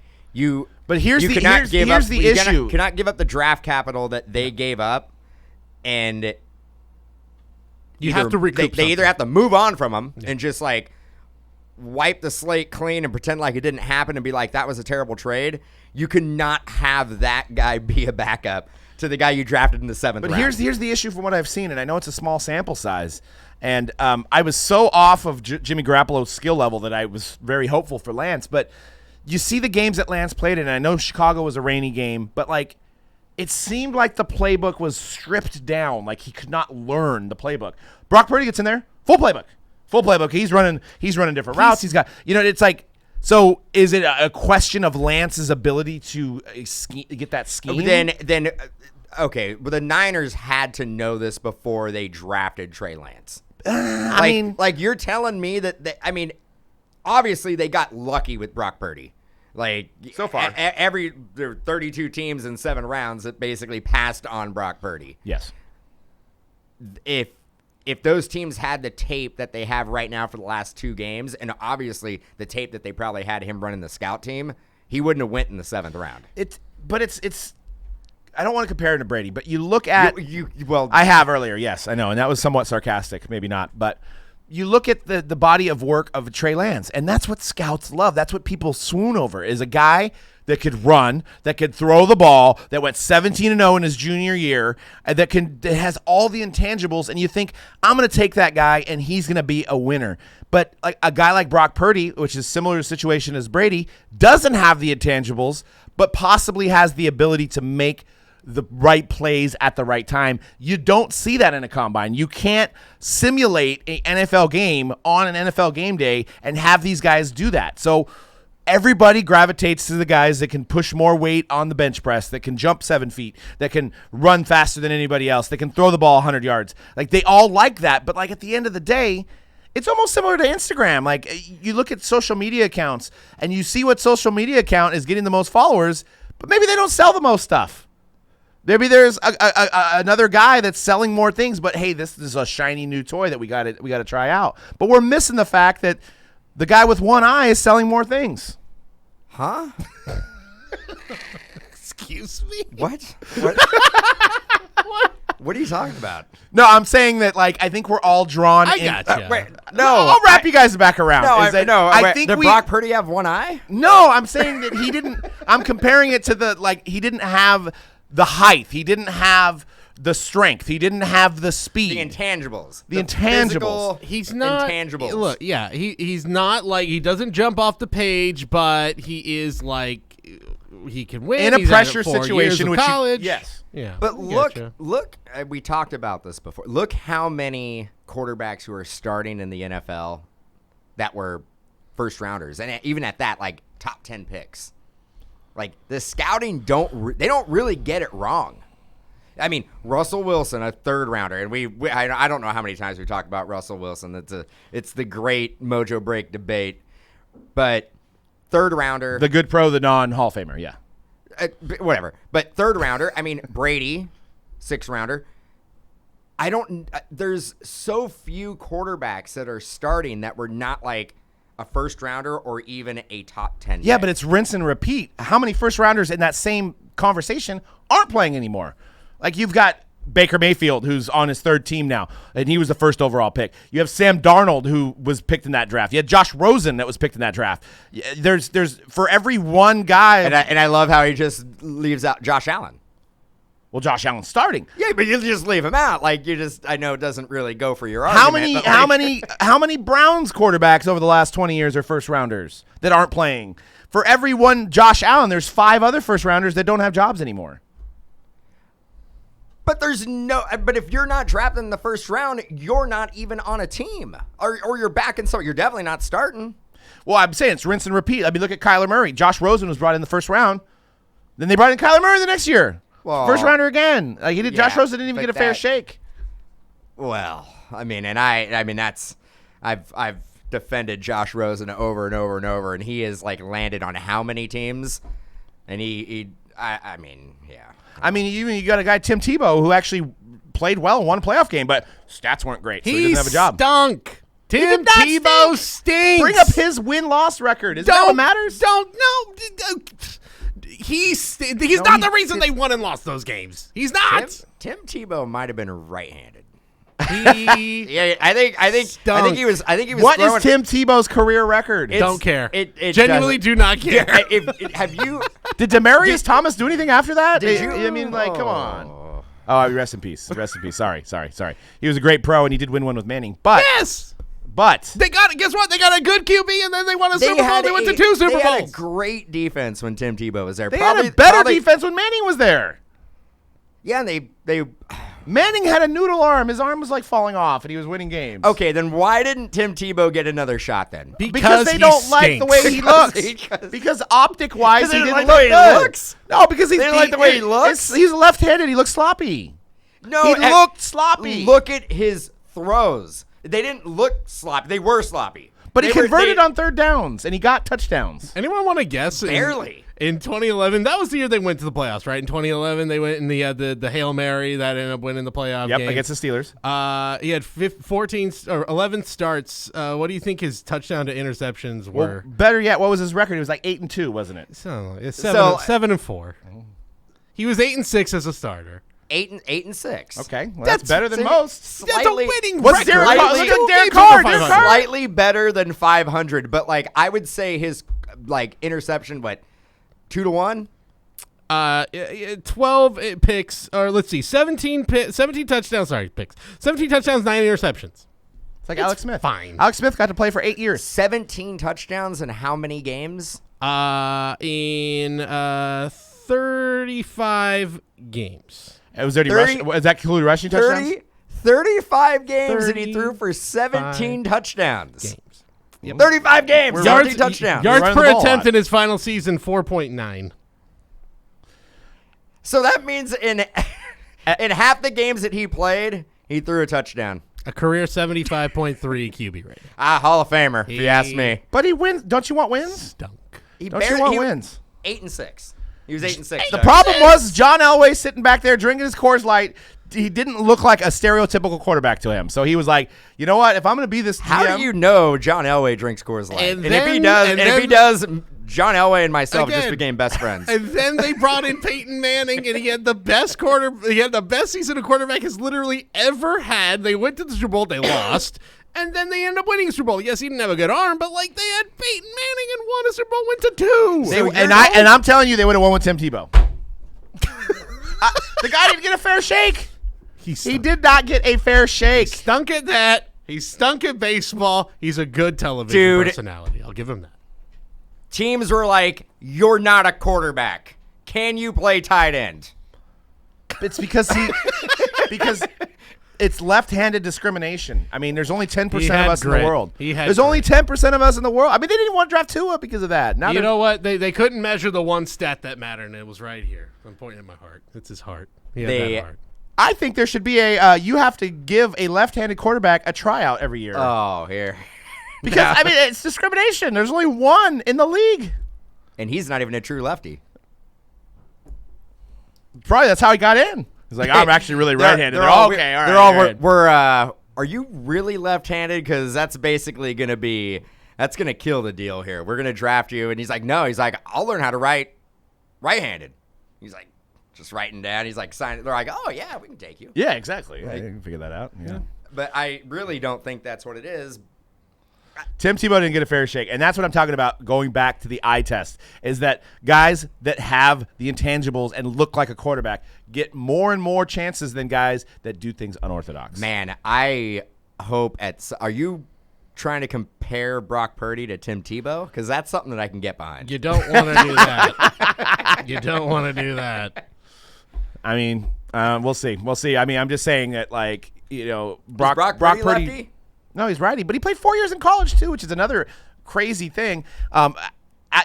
But here's the issue. You cannot give up the draft capital that they gave up, and you have to recoup. They either have to move on from him and just like wipe the slate clean and pretend like it didn't happen and be like that was a terrible trade. You cannot have that guy be a backup to the guy you drafted in the 7th round. But here's the issue from what I've seen, and I know it's a small sample size. And I was so off of Jimmy Garoppolo's skill level that I was very hopeful for Lance. But you see the games that Lance played in, and I know Chicago was a rainy game, but like it seemed like the playbook was stripped down, like he could not learn the playbook. Brock Purdy gets in there, full playbook. He's running different routes. He's got, it's like, so is it a question of Lance's ability to get that scheme? Then okay, but the Niners had to know this before they drafted Trey Lance. You're telling me that obviously they got lucky with Brock Purdy. Like so far, there are 32 teams in 7 rounds that basically passed on Brock Purdy. Yes. If if those teams had the tape that they have right now for the last 2 games, and obviously the tape that they probably had him running the scout team, he wouldn't have went in the 7th round. It's I don't want to compare him to Brady, but you look at well, I have earlier, yes, I know, and that was somewhat sarcastic, maybe not, but you look at the body of work of Trey Lance, and that's what scouts love. That's what people swoon over, is a guy that could run, that could throw the ball, that went 17-0 in his junior year, and that has all the intangibles, and you think, I'm going to take that guy, and he's going to be a winner. But like a guy like Brock Purdy, which is similar to situation as Brady, doesn't have the intangibles, but possibly has the ability to make the right plays at the right time. You don't see that in a combine. You can't simulate an NFL game on an NFL game day and have these guys do that. So everybody gravitates to the guys that can push more weight on the bench press, that can jump 7 feet, that can run faster than anybody else, that can throw the ball 100 yards. Like, they all like that, but like at the end of the day, it's almost similar to Instagram. Like, you look at social media accounts and you see what social media account is getting the most followers, but maybe they don't sell the most stuff. Maybe there's another guy that's selling more things, but hey, this is a shiny new toy that we got to try out. But we're missing the fact that the guy with one eye is selling more things. Huh? Excuse me? What? What are you talking about? No, I'm saying that, like, I think we're all drawn I in. gotcha. Wait, I'll wrap you guys back around. I think did Brock Purdy have one eye? No, I'm saying that he didn't. I'm comparing it to he didn't have the height. He didn't have the strength. He didn't have the speed. The intangibles. The intangibles. He's not intangibles. Look, yeah, he's not like, he doesn't jump off the page, but he is like, he can win in a He's pressure had 4 situation. years of Which college. yes. Yeah. But I look, getcha. we talked about this before. Look how many quarterbacks who are starting in the NFL that were first rounders, and even at that, like top 10 picks. Like, the scouting they don't really get it wrong. I mean, Russell Wilson, a 3rd rounder, and I don't know how many times we talk about Russell Wilson. It's the great Mojobreak debate, but 3rd rounder, The good pro, the non-Hall of Famer, yeah. whatever. But 3rd rounder, I mean, Brady, 6th rounder. There's so few quarterbacks that are starting that were not like a 1st rounder or even a top 10 Yeah, pick. but it's rinse and repeat. How many first rounders in that same conversation aren't playing anymore? Like, you've got Baker Mayfield, who's on his 3rd team now, and he was the 1st overall pick. You have Sam Darnold, who was picked in that draft. You had Josh Rosen that was picked in that draft. There's for every one guy. And I love how he just leaves out Josh Allen. Well, Josh Allen's starting. Yeah, but you just leave him out. Like, I know it doesn't really go for your argument. How many Browns quarterbacks over the last 20 years are first rounders that aren't playing? For every one Josh Allen, there's 5 other first rounders that don't have jobs anymore. But but if you're not drafted in the 1st round, you're not even on a team, or you're back in some. You're definitely not starting. Well, I'm saying it's rinse and repeat. I mean, look at Kyler Murray. Josh Rosen was brought in the 1st round. Then they brought in Kyler Murray the next year. Well, 1st rounder again. Like, Josh Rosen didn't even get a fair shake. Well, I mean, that's I've defended Josh Rosen over and over and over, and he has like landed on how many teams, and I mean, yeah. I mean, you got a guy, Tim Tebow, who actually played well and won a playoff game, but stats weren't great, so he doesn't have a job. Stunk. Tim Tebow stinks. Bring up his win-loss record. Is that what matters? He's not the reason they won and lost those games. He's not. Tim Tebow might have been right-handed. Yeah, I think he was. What is Tim Tebow's career record? Don't care. It genuinely do not care. Have you? Did Demaryius Thomas do anything after that? Did you? I mean, like, come on. Oh, rest in peace. Rest in peace. Sorry. He was a great pro, and he did win one with Manning. But yes. But they got. Guess what? They got a good QB, and then they won a Super Bowl. They went to 2 Super Bowls. They had a great defense when Tim Tebow was there. They had a better defense when Manning was there. Yeah, and they Manning had a noodle arm. His arm was like falling off, and he was winning games. Okay, then why didn't Tim Tebow get another shot then? Because they don't like the way he looks. Because optic-wise, he didn't like look the way good. he looks? No, because they didn't like the way he looks? He's left-handed. He looks sloppy. No, he looked sloppy. Look at his throws. They didn't look sloppy. They were sloppy. But he converted on 3rd downs, and he got touchdowns. Anyone want to guess? Barely. In 2011, that was the year they went to the playoffs, right? In 2011, they went and they had the Hail Mary that ended up winning the playoff game. Against the Steelers. He had 14 or 11 starts. What do you think his touchdown to interceptions were? Well, better yet, what was his record? It was like 8-2, wasn't it? So it's 7-4. He was 8-6 as a starter. 8-6. Okay, well, that's better than most. That's a winning What's record. Derek Carr? Look Look at Derek games Carr. over Derek 500. Carr. Slightly better than 500, but like I would say his like interception, 2-1. 12 picks, or let's see, 17 touchdowns. Sorry, picks. 17 touchdowns, 9 interceptions. It's like Alex Smith. Fine. Alex Smith got to play for 8 years. 17 touchdowns in how many games? In 35 games. Was there any 30 rushing? Was that including rushing touchdowns? 35 games, and he threw for 17 touchdowns. Games. Yep. 35 games, 17 touchdowns. Yards running per the ball a attempt lot. in his final season, 4.9. So that means in half the games that he played, he threw a touchdown. A career 75.3 QB rating. Hall of Famer, if you ask me. But he wins. Don't you want wins? Stunk. Don't you want wins? 8-6. He was 8-6. The problem was John Elway sitting back there drinking his Coors Light. He didn't look like a stereotypical quarterback to him. So he was like, you know what? If I'm going to be this How GM, do you know John Elway drinks Coors Light? And if then- he does, and if he then- does, John Elway and myself just Again. became best friends. And then they brought in Peyton Manning, and he had the best He had the best season a quarterback has literally ever had. They went to the Super Bowl, they lost, and then they ended up winning the Super Bowl. Yes, he didn't have a good arm, but like they had Peyton Manning and won a Super Bowl, went to 2. I'm telling you, they would have won with Tim Tebow. The guy didn't get a fair shake. He did not get a fair shake. Stunk at that. He stunk at baseball. He's a good television Dude. personality. I'll give him that. Teams were like, "You're not a quarterback. Can you play tight end?" It's because it's left-handed discrimination. I mean, there's only 10% He of had us in grit. the world. He had There's only 10% of us in the world. I mean, they didn't want to draft Tua because of that. Now You they're- know what? They couldn't measure the one stat that mattered, and it was right here. I'm pointing at my heart. It's his heart. He had that heart. I think there should be a you have to give a left-handed quarterback a tryout every year. Oh, here. Because, I mean, it's discrimination. There's only one in the league. And he's not even a true lefty. Probably that's how he got in. He's like, I'm actually really right-handed. They're all, okay, all right. They're all, all right. we're are you really left-handed? Because that's basically going to be, that's going to kill the deal here. We're going to draft you. And he's like, no. He's like, I'll learn how to write right-handed. He's like, just writing down. He's like, sign it. They're like, oh, yeah, we can take you. Yeah, exactly. Yeah, you can figure that out. Yeah. But I really don't think that's what it is. Tim Tebow didn't get a fair shake, and that's what I'm talking about going back to the eye test, is that guys that have the intangibles and look like a quarterback get more and more chances than guys that do things unorthodox. Man, I hope are you trying to compare Brock Purdy to Tim Tebow? Because that's something that I can get behind. You don't want to do that. You don't want to do that. I mean, we'll see. We'll see. I mean, I'm just saying that, like, you know, Brock Purdy Purdy. lefty? No, he's righty, but he played 4 years in college too, which is another crazy thing.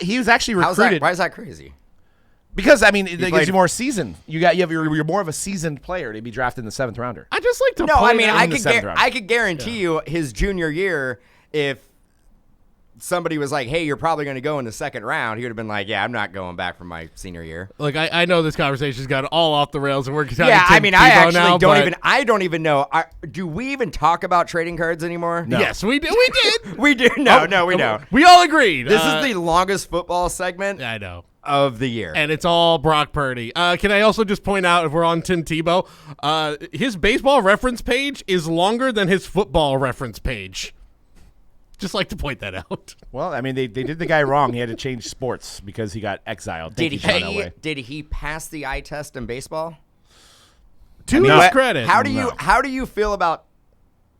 He was actually recruited. Why is that crazy? Because I mean, it gives played- you more seasoned. You're more of a seasoned player to be drafted in the 7th rounder. I just like to No, play I mean, that I in the could seventh round. I could guarantee you his junior year, if somebody was like, hey, you're probably going to go in the 2nd round, he would have been like, yeah, I'm not going back for my senior year. Look, I know this conversation's got all off the rails, and we're talking Yeah, I Tim mean, I Tebow actually now, don't even know. Do we even talk about trading cards anymore? No. Yes, we did. We did. We do. No, we don't. We all agreed. This is the longest football segment I know. of the year. And it's all Brock Purdy. Can I also just point out, if we're on Tim Tebow, his baseball reference page is longer than his football reference page. Just like to point that out. Well, I mean, they did the guy wrong. He had to change sports because he got exiled. Thank you, John Elway. Did he pass the eye test in baseball? To mean, his what- credit. How do you feel about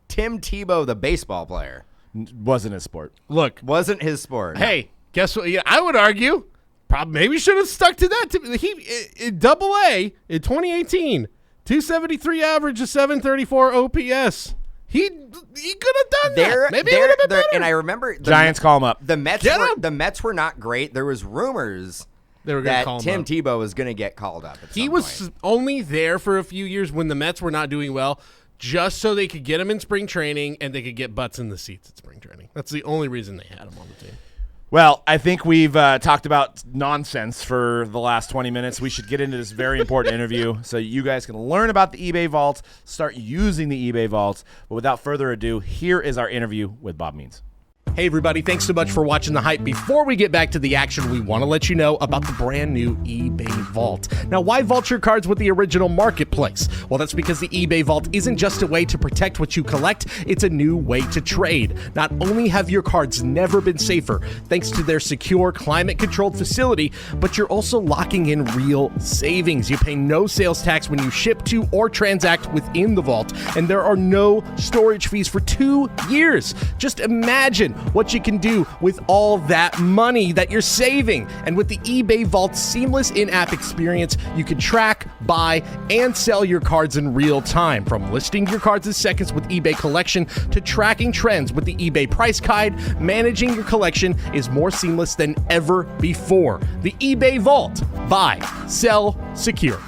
Tim Tebow, the baseball player? Wasn't his sport. Look, Wasn't his sport. hey, guess what? Yeah, I would argue probably maybe should have stuck to that. He in Double A in 2018, 273 average, a 734 OPS. He could have done that. Maybe it would have been better. And I remember Giants call him up. The Mets Get were him. the Mets were not great. There was rumors They were going to that call him Tim up. Tebow was going to get called up. He was only there for a few years when the Mets were not doing well, just so they could get him in spring training and they could get butts in the seats at spring training. That's the only reason they had him on the team. Well, I think we've talked about nonsense for the last 20 minutes. We should get into this very important interview so you guys can learn about the eBay vault, start using the eBay vault. But without further ado, here is our interview with Bob Means. Hey everybody, thanks so much for watching The Hype. Before we get back to the action, we want to let you know about the brand new eBay Vault. Now, why vault your cards with the original marketplace? Well, that's because the eBay Vault isn't just a way to protect what you collect, it's a new way to trade. Not only have your cards never been safer thanks to their secure, climate-controlled facility, but you're also locking in real savings. You pay no sales tax when you ship to or transact within the vault, and there are no storage fees for 2 years. Just imagine what you can do with all that money that you're saving. And with the eBay Vault's seamless in-app experience, you can track, buy, and sell your cards in real time. From listing your cards in seconds with eBay Collection to tracking trends with the eBay Price Guide, managing your collection is more seamless than ever before. The eBay Vault. Buy, sell, secure.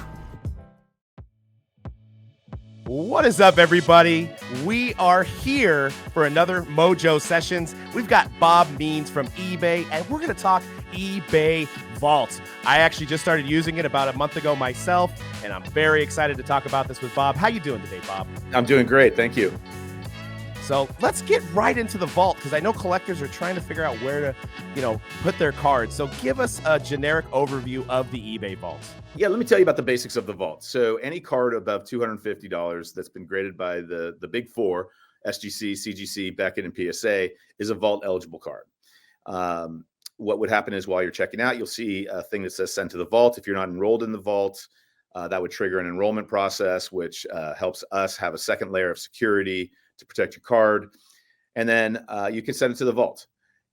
What is up, everybody? We are here for another Mojo Sessions. We've got Bob Means from eBay, and we're going to talk eBay Vault. I actually just started using it about a month ago myself, and I'm very excited to talk about this with Bob. How you doing today, Bob? I'm doing great, thank you. So let's get right into the vault, because I know collectors are trying to figure out where to, put their cards. So give us a generic overview of the eBay Vault. Yeah, let me tell you about the basics of the vault. So any card above $250 that's been graded by the big four, SGC, CGC, Beckett, and PSA, is a vault eligible card. What would happen is while you're checking out, you'll see a thing that says send to the vault. If you're not enrolled in the vault, that would trigger an enrollment process, which helps us have a second layer of security to protect your card. And then you can send it to the vault.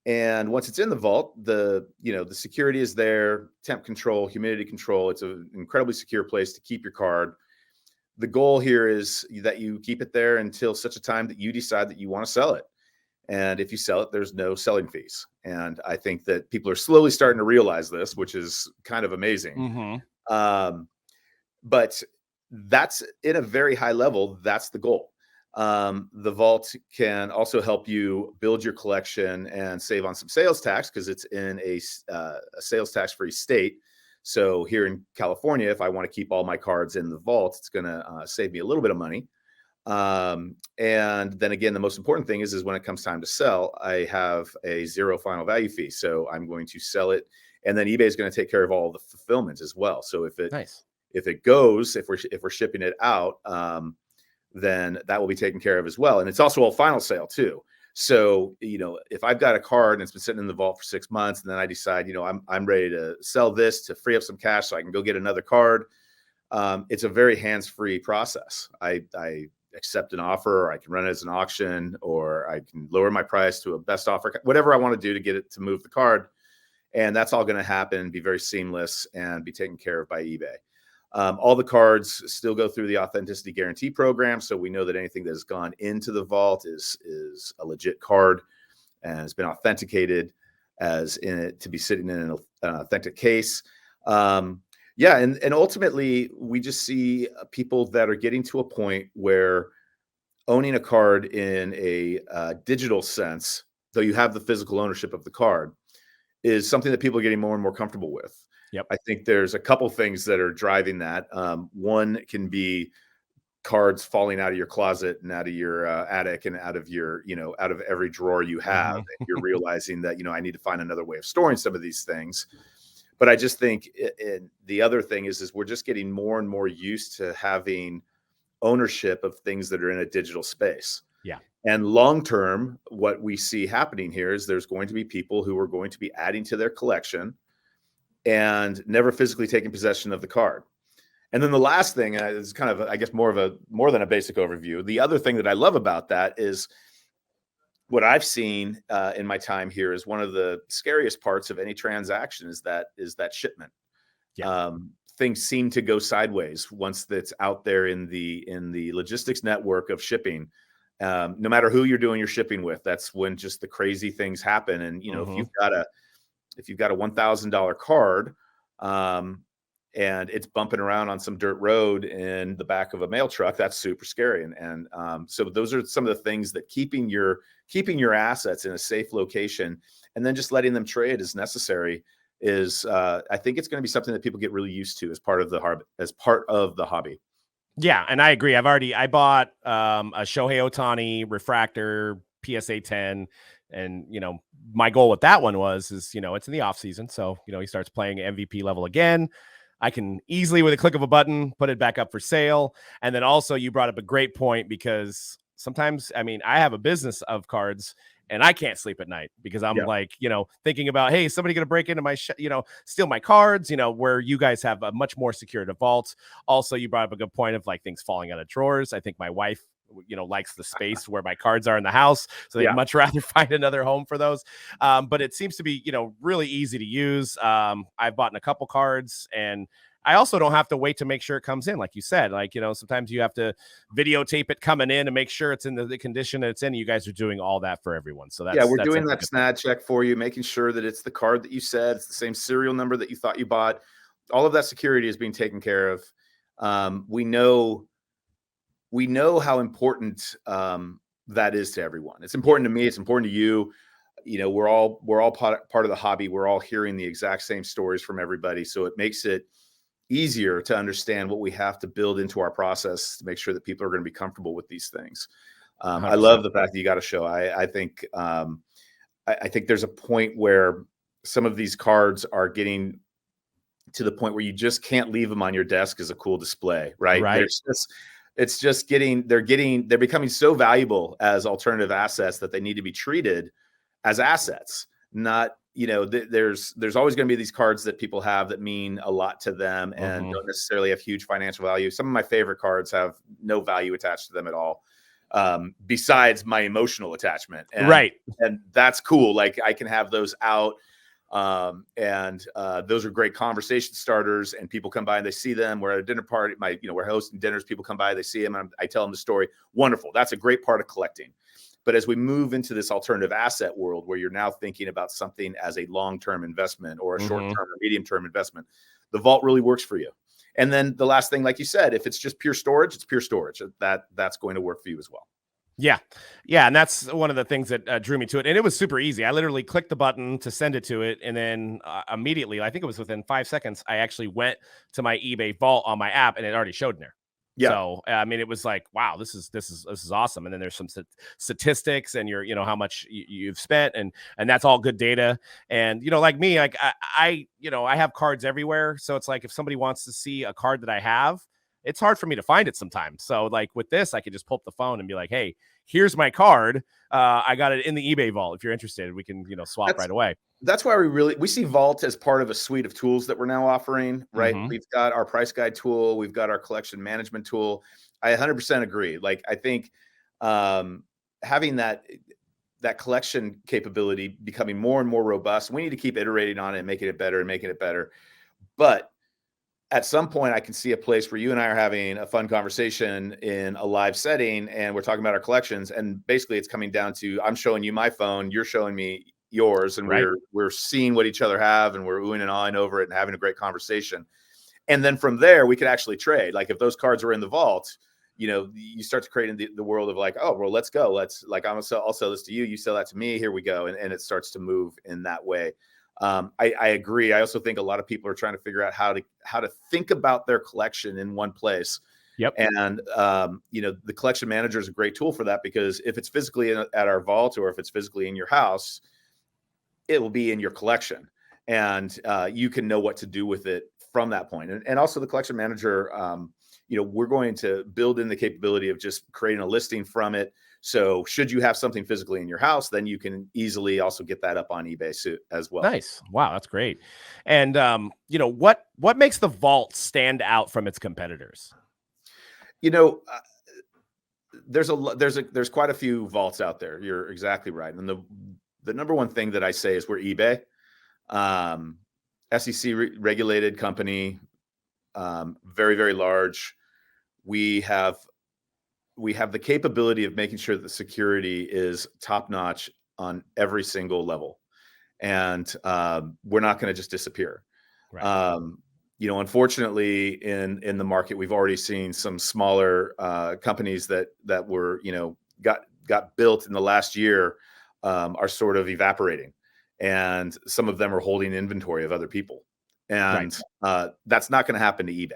And once it's in the vault, the security is there, temp control, humidity control. It's an incredibly secure place to keep your card. The goal here is that you keep it there until such a time that you decide that you want to sell it. And if you sell it, there's no selling fees. And I think that people are slowly starting to realize this, which is kind of amazing. Mm-hmm. But that's in a very high level. That's the goal. The vault can also help you build your collection and save on some sales tax because it's in a sales tax free state. So here in California, if I want to keep all my cards in the vault, it's going to save me a little bit of money. And then again, the most important thing is when it comes time to sell, I have a zero final value fee. So I'm going to sell it, and then eBay is going to take care of all the fulfillment as well. So if we're shipping it out, then that will be taken care of as well. And it's also a final sale too. So, if I've got a card and it's been sitting in the vault for 6 months, and then I decide, I'm ready to sell this to free up some cash so I can go get another card. It's a very hands-free process. I accept an offer, or I can run it as an auction, or I can lower my price to a best offer, whatever I want to do to get it to move the card. And that's all going to happen, be very seamless, and be taken care of by eBay. All the cards still go through the authenticity guarantee program. So we know that anything that has gone into the vault is a legit card and has been authenticated as in it to be sitting in an authentic case. And ultimately we just see people that are getting to a point where owning a card in a digital sense, though you have the physical ownership of the card, is something that people are getting more and more comfortable with. Yep. I think there's a couple things that are driving that. One can be cards falling out of your closet and out of your attic and out of your, out of every drawer you have. Mm-hmm. And you're realizing that, I need to find another way of storing some of these things. But I just think the other thing is we're just getting more and more used to having ownership of things that are in a digital space. Yeah. And long term, what we see happening here is there's going to be people who are going to be adding to their collection and never physically taking possession of the card. And then the last thing is kind of, I guess, more than a basic overview. The other thing that I love about that is what I've seen in my time here is one of the scariest parts of any transaction is that shipment. Yeah. Things seem to go sideways once that's out there in the logistics network of shipping. No matter who you're doing your shipping with, that's when just the crazy things happen. And, mm-hmm. if you've got a $1,000 card, and it's bumping around on some dirt road in the back of a mail truck, that's super scary. And so those are some of the things that keeping your assets in a safe location and then just letting them trade as necessary is, I think it's going to be something that people get really used to as part of the hobby. Yeah, and I agree. I bought a Shohei Ohtani refractor PSA 10, and my goal with that one is it's in the off season, so he starts playing MVP level again. I can easily, with a click of a button, put it back up for sale. And then also, you brought up a great point, because sometimes, I have a business of cards, and I can't sleep at night because I'm thinking about, hey, is somebody going to break into my, steal my cards, where you guys have a much more secure vault. Also, you brought up a good point of things falling out of drawers. I think my wife, likes the space where my cards are in the house. So they'd much rather find another home for those. But it seems to be, really easy to use. I've bought in a couple cards, and I also don't have to wait to make sure it comes in. Like you said, sometimes you have to videotape it coming in and make sure it's in the condition that it's in. You guys are doing all that for everyone. So we're doing that SNAD check for you, making sure that it's the card that you said, it's the same serial number that you thought you bought. All of that security is being taken care of. We know how important that is to everyone. It's important to me. It's important to you. We're all part of the hobby. We're all hearing the exact same stories from everybody. So it makes it easier to understand what we have to build into our process to make sure that people are going to be comfortable with these things. I love the fact that you got a show. I think there's a point where some of these cards are getting to the point where you just can't leave them on your desk as a cool display, right? They're becoming so valuable as alternative assets that they need to be treated as assets, not, there's always going to be these cards that people have that mean a lot to them and don't necessarily have huge financial value. Some of my favorite cards have no value attached to them at all, besides my emotional attachment. And that's cool. Like, I can have those out. And those are great conversation starters, and people come by and they see them. We're at a dinner party, we're hosting dinners. People come by, they see them, and I tell them the story. Wonderful. That's a great part of collecting. But as we move into this alternative asset world, where you're now thinking about something as a long-term investment or a short-term or medium-term investment, the vault really works for you. And then the last thing, like you said, if it's just pure storage, it's pure storage. That's going to work for you as well. Yeah. And that's one of the things that drew me to it. And it was super easy. I literally clicked the button to send it to it. And then immediately, I think it was within 5 seconds, I actually went to my eBay vault on my app, and it already showed in there. Yeah. So, it was like, wow, this is awesome. And then there's some statistics and how much you've spent, and that's all good data. And, like me, like I have cards everywhere. So it's like, if somebody wants to see a card that I have, it's hard for me to find it sometimes. So like with this, I could just pull up the phone and be like, hey, here's my card. I got it in the eBay vault. If you're interested, we can, swap right away. That's why we see Vault as part of a suite of tools that we're now offering, right? We've got our price guide tool. We've got our collection management tool. I 100% agree. Like, I think having that collection capability becoming more and more robust, we need to keep iterating on it and making it better. But at some point, I can see a place where you and I are having a fun conversation in a live setting, and we're talking about our collections. And basically, it's coming down to, I'm showing you my phone, you're showing me yours, and we're seeing what each other have, and we're oohing and ahhing over it and having a great conversation. And then from there, we could actually trade. Like, if those cards were in the vault, you start to create in the world of like, oh, well, let's go. I'll sell this to you. You sell that to me. Here we go. And it starts to move in that way. I agree. I also think a lot of people are trying to figure out how to think about their collection in one place. Yep. And, the collection manager is a great tool for that, because if it's physically at our vault, or if it's physically in your house, it will be in your collection, and you can know what to do with it from that point. And also the collection manager, we're going to build in the capability of just creating a listing from it. So should you have something physically in your house, then you can easily also get that up on eBay as well. Nice. Wow, that's great. And what makes the vault stand out from its competitors? There's quite a few vaults out there. You're exactly right. And the number one thing that I say is we're eBay, SEC regulated company, very, very large. We have the capability of making sure that the security is top notch on every single level, and we're not going to just disappear. Right. Unfortunately, in the market, we've already seen some smaller companies that were, got built in the last year, are sort of evaporating, and some of them are holding inventory of other people, and that's not going to happen to eBay.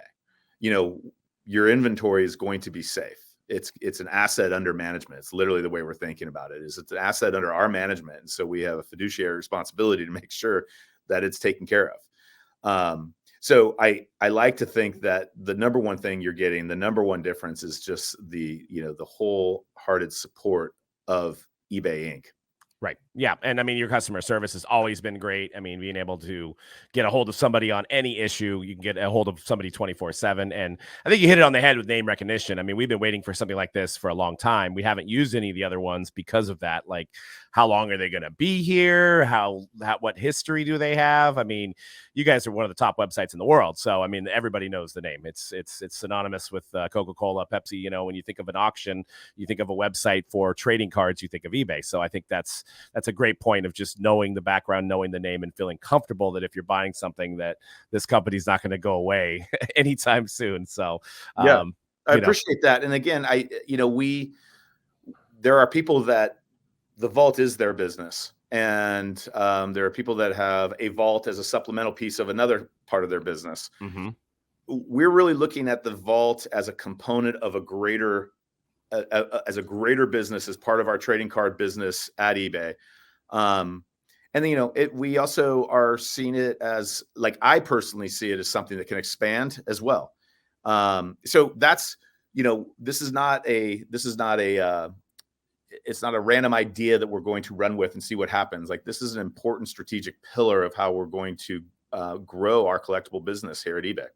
Your inventory is going to be safe. It's an asset under management. It's literally the way we're thinking about it. It's an asset under our management, and so we have a fiduciary responsibility to make sure that it's taken care of. So I like to think that the number one thing you're getting, the number one difference is just the wholehearted support of eBay Inc. Right. Yeah. And I mean, your customer service has always been great. I mean, being able to get a hold of somebody on any issue, you can get a hold of somebody 24/7. And I think you hit it on the head with name recognition. I mean, we've been waiting for something like this for a long time. We haven't used any of the other ones because of that. Like, how long are they going to be here? What history do they have? I mean, you guys are one of the top websites in the world. So, I mean, everybody knows the name. It's synonymous with Coca-Cola, Pepsi. When you think of an auction, you think of a website for trading cards, you think of eBay. So I think that's a great point of just knowing the background, knowing the name, and feeling comfortable that if you're buying something that this company's not going to go away anytime soon. So, I appreciate that. And again, there are people that the vault is their business. And there are people that have a vault as a supplemental piece of another part of their business. Mm-hmm. We're really looking at the vault as a component of a greater business, as part of our trading card business at eBay. And then, we also are seeing it as, like, I personally see it as something that can expand as well. So that's, this is not a it's not a random idea that we're going to run with and see what happens. Like, this is an important strategic pillar of how we're going to grow our collectible business here at eBay.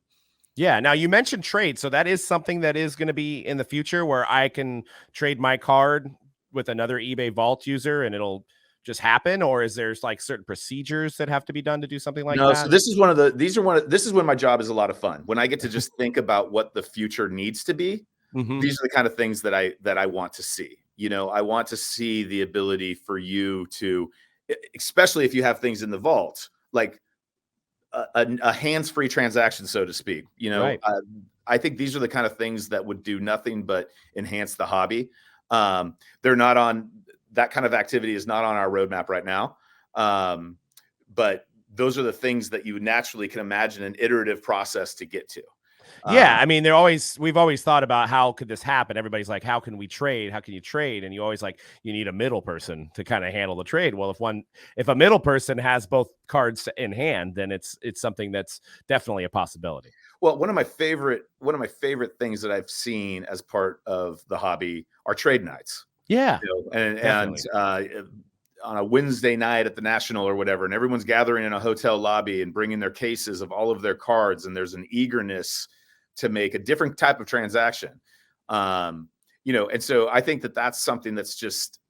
Yeah. Now, you mentioned trade. So that is something that is going to be in the future, where I can trade my card with another eBay Vault user and it'll just happen? Or is there's like certain procedures that have to be done to do something like that? So this is this is when my job is a lot of fun. When I get to just think about what the future needs to be. Mm-hmm. These are the kind of things that I want to see. I want to see the ability for you to, especially if you have things in the vault, like a hands-free transaction, so to speak. Right. I think these are the kind of things that would do nothing but enhance the hobby. They're not on, that kind of activity is not on our roadmap right now. But those are the things that you naturally can imagine an iterative process to get to. Yeah, I mean, we've always thought about how could this happen. Everybody's like, how can we trade? How can you trade? And you always you need a middle person to kind of handle the trade. Well, if a middle person has both cards in hand, then it's something that's definitely a possibility. Well, one of my favorite things that I've seen as part of the hobby are trade nights. Yeah, and on a Wednesday night at the National or whatever, and everyone's gathering in a hotel lobby and bringing their cases of all of their cards, and there's an eagerness to make a different type of transaction. And so I think that that's something that's just,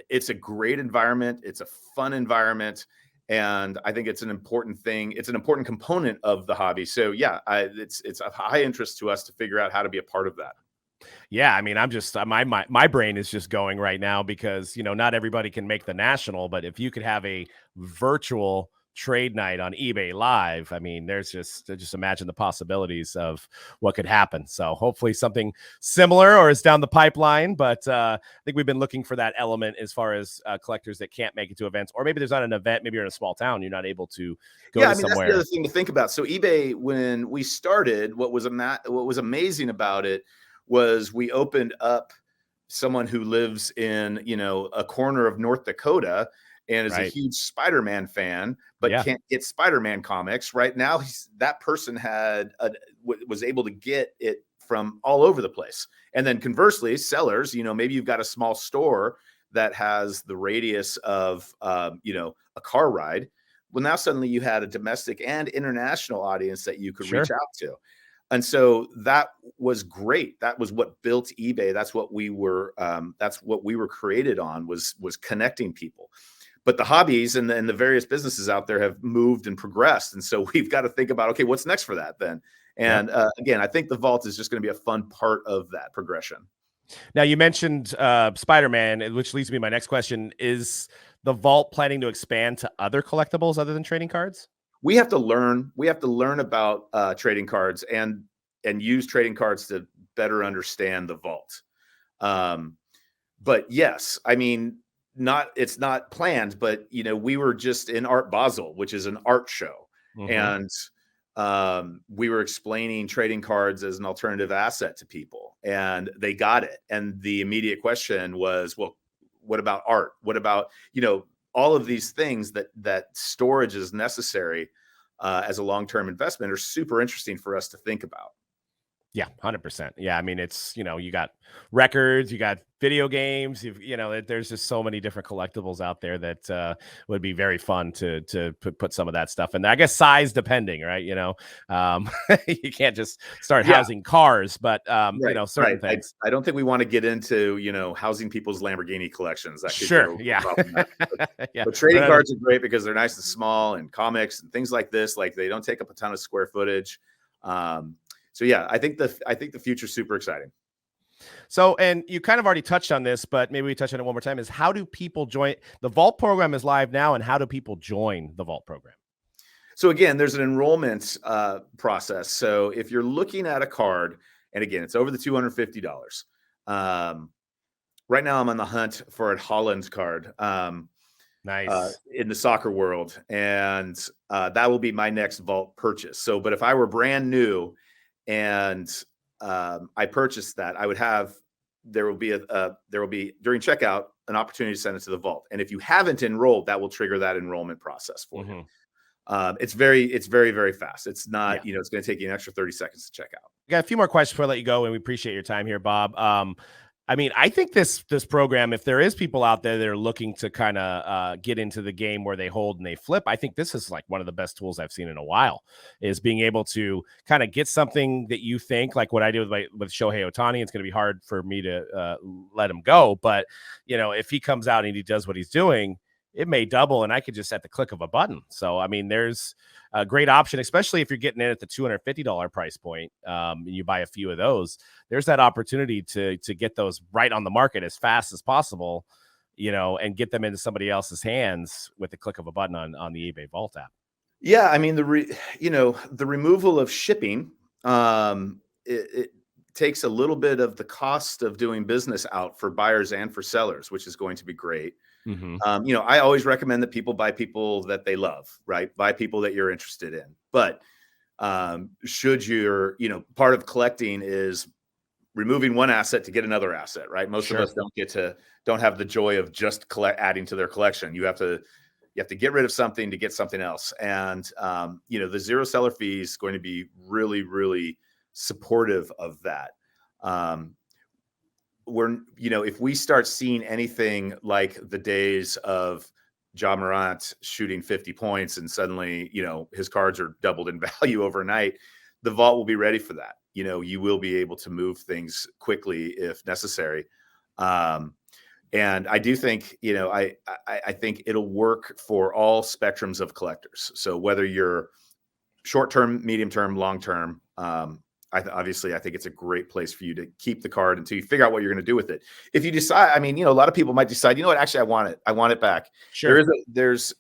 it's a great environment. It's a fun environment. And I think it's an important thing. It's an important component of the hobby. So yeah, it's of high interest to us to figure out how to be a part of that. Yeah, I mean, I'm just my brain is just going right now because not everybody can make the National, but if you could have a virtual trade night on eBay Live, I mean, there's just imagine the possibilities of what could happen. So hopefully something similar or is down the pipeline. But I think we've been looking for that element as far as collectors that can't make it to events, or maybe there's not an event. Maybe you're in a small town, you're not able to go to somewhere. That's the other thing to think about. So eBay, when we started, what was amazing about it was we opened up someone who lives in a corner of North Dakota and is a huge Spider-Man fan, but can't get Spider-Man comics. Right now, that person was able to get it from all over the place. And then conversely, sellers, maybe you've got a small store that has the radius of, a car ride. Well, now suddenly you had a domestic and international audience that you could reach out to. And so that was great. That was what built eBay. That's what we were created on, was connecting people. But the hobbies and the various businesses out there have moved and progressed. And so we've got to think about, okay, what's next for that then? And again, I think the vault is just going to be a fun part of that progression. Now, you mentioned Spider-Man, which leads me to my next question. Is the vault planning to expand to other collectibles other than trading cards? we have to learn. We have to learn about trading cards and use trading cards to better understand the vault. But yes, I mean, it's not planned, but we were just in Art Basel, which is an art show, and we were explaining trading cards as an alternative asset to people, and they got it. And the immediate question was, well, what about art? What about all of these things that storage is necessary as a long-term investment are super interesting for us to think about. Yeah, 100%. Yeah, I mean, it's, you got records, you got video games, there's just so many different collectibles out there that would be very fun to put some of that stuff in there. I guess size depending, right? You can't just start housing cars, but certain things. I don't think we want to get into housing people's Lamborghini collections. That could sure, yeah. But trading cards are great because they're nice and small, and comics and things like this, like they don't take up a ton of square footage. So yeah, I think the future's super exciting. So, and you kind of already touched on this, but maybe we touch on it one more time, is how do people join? The Vault program is live now, and how do people join the Vault program? So again, there's an enrollment process. So if you're looking at a card, and again, it's over the $250. Right now I'm on the hunt for a Holland card. Nice. In the soccer world. And that will be my next Vault purchase. So, but if I were brand new and I purchased that, there will be during checkout an opportunity to send it to the Vault. And if you haven't enrolled, that will trigger that enrollment process for you. It's very, very fast. It's not, it's going to take you an extra 30 seconds to check out. I got a few more questions before I let you go, and we appreciate your time here, Bob. I mean, I think this program, if there is people out there that are looking to kind of get into the game where they hold and they flip, I think this is like one of the best tools I've seen in a while, is being able to kind of get something that you think, like what I did with Shohei Ohtani. It's going to be hard for me to let him go. But, if he comes out and he does what he's doing, it may double, and I could just at the click of a button. So, I mean, there's a great option, especially if you're getting in at the $250 price point, and you buy a few of those. There's that opportunity to get those right on the market as fast as possible, and get them into somebody else's hands with the click of a button on the eBay Vault app. Yeah, I mean, the removal of shipping, it takes a little bit of the cost of doing business out for buyers and for sellers, which is going to be great. I always recommend that people buy people that they love, right? Buy people that you're interested in. But should you're, part of collecting is removing one asset to get another asset, right? Most of us don't have the joy of just adding to their collection. You have to get rid of something to get something else. And, the zero seller fee is going to be really, really supportive of that. If we start seeing anything like the days of Ja Morant shooting 50 points and suddenly, his cards are doubled in value overnight, the Vault will be ready for that. You will be able to move things quickly if necessary. And I do think, I think it'll work for all spectrums of collectors. So whether you're short-term, medium-term, long-term, obviously, I think it's a great place for you to keep the card until you figure out what you're going to do with it. If you decide, a lot of people might decide, what, actually, I want it. I want it back. Sure. There is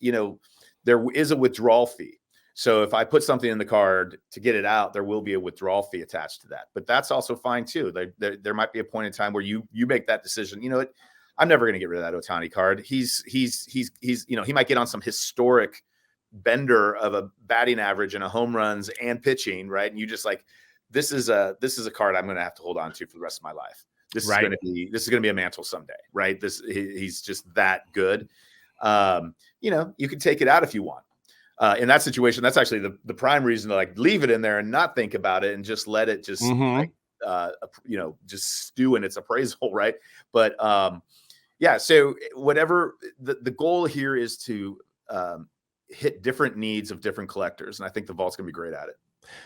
a withdrawal fee. So if I put something in the card to get it out, there will be a withdrawal fee attached to that. But that's also fine too. There might be a point in time where you make that decision. I'm never going to get rid of that Ohtani card. He's he might get on some historic bender of a batting average and a home runs and pitching, right? And you just like, this is a card I'm going to have to hold on to for the rest of my life. This is going to be a mantle someday, right? He's just that good. You can take it out if you want. In that situation, that's actually the prime reason to like leave it in there and not think about it and just let it just just stew in its appraisal, right? But so whatever the goal here is to hit different needs of different collectors, and I think the Vault's going to be great at it.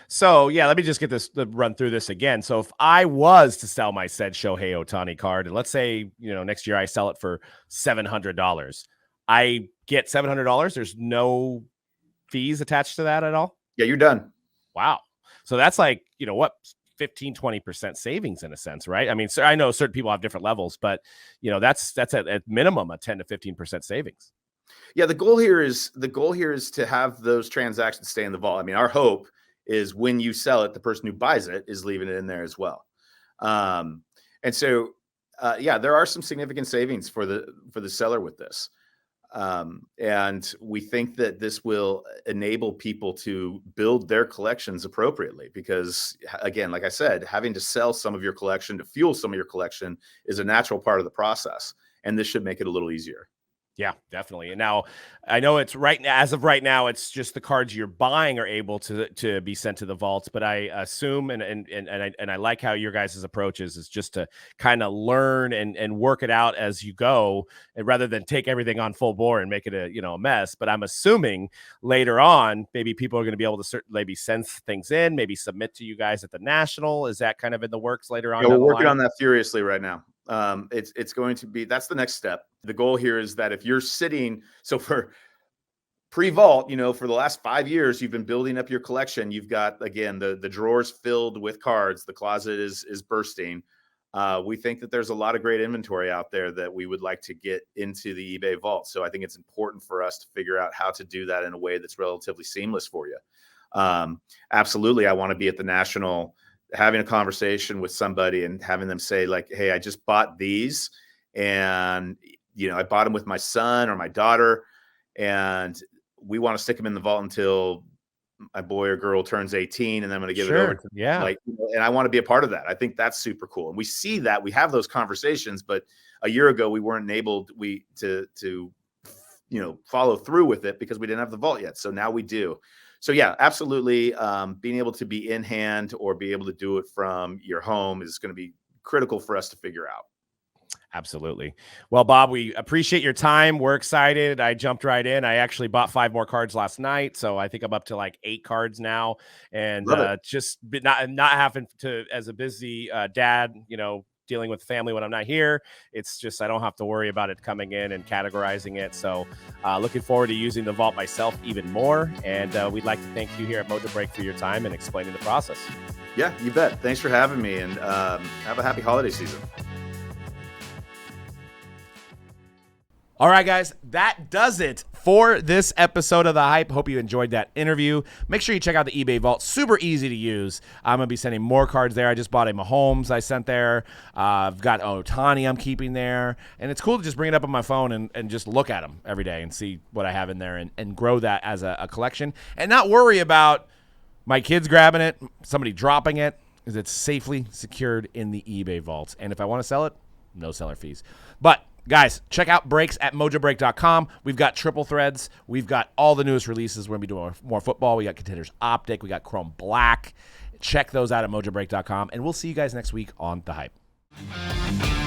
So, let me just run through this again. So if I was to sell my said Shohei Ohtani card, and let's say, next year I sell it for $700, I get $700. There's no fees attached to that at all? Yeah, you're done. Wow. So that's like, 15-20% savings in a sense, right? I mean, so I know certain people have different levels, but, that's at minimum a 10 to 15% savings. Yeah, the goal here is to have those transactions stay in the vault. I mean, our hope is when you sell it, the person who buys it is leaving it in there as well. And so, yeah, there are some significant savings for the seller with this. And we think that this will enable people to build their collections appropriately because, again, like I said, having to sell some of your collection to fuel some of your collection is a natural part of the process. And this should make it a little easier. Yeah, definitely. And now I know it's as of right now, it's just the cards you're buying are able to be sent to the vaults. But I assume and I like how your guys' approach is just to kind of learn and work it out as you go, and rather than take everything on full bore and make it a mess. But I'm assuming later on, maybe people are going to be able to maybe send things in, maybe submit to you guys at the National. Is that kind of in the works later on? Yeah, we're working on that furiously right now. It's going to be, that's the next step. The goal here is that if you're sitting, so for pre-vault, for the last 5 years, you've been building up your collection. You've got, again, the drawers filled with cards. The closet is bursting. We think that there's a lot of great inventory out there that we would like to get into the eBay vault. So I think it's important for us to figure out how to do that in a way that's relatively seamless for you. Absolutely. I want to be at the National having a conversation with somebody and having them say like, hey, I just bought these and, I bought them with my son or my daughter and we want to stick them in the vault until my boy or girl turns 18 and then I'm going to give it over to them. And I want to be a part of that. I think that's super cool. And we see that we have those conversations, but a year ago we weren't able to follow through with it because we didn't have the vault yet. So now we do. So yeah, absolutely. Being able to be in hand or be able to do it from your home is going to be critical for us to figure out. Absolutely. Well, Bob, we appreciate your time. We're excited. I jumped right in. I actually bought 5 more cards last night. So I think I'm up to like 8 cards now. And just not having to, as a busy dad, dealing with family when I'm not here. It's just, I don't have to worry about it coming in and categorizing it. So looking forward to using the vault myself even more. And we'd like to thank you here at Mojobreak for your time and explaining the process. Yeah, you bet. Thanks for having me and have a happy holiday season. All right, guys, that does it for this episode of The Hype. Hope you enjoyed that interview. Make sure you check out the eBay vault. Super easy to use. I'm going to be sending more cards there. I just bought a Mahomes I sent there. I've got Ohtani I'm keeping there. And it's cool to just bring it up on my phone and just look at them every day and see what I have in there and grow that as a collection and not worry about my kids grabbing it, somebody dropping it, because it's safely secured in the eBay vault. And if I want to sell it, no seller fees. But guys, check out breaks at mojobreak.com. We've got triple threads. We've got all the newest releases. We're going to be doing more football. We got Contenders Optic. We got Chrome Black. Check those out at mojobreak.com. And we'll see you guys next week on The Hype.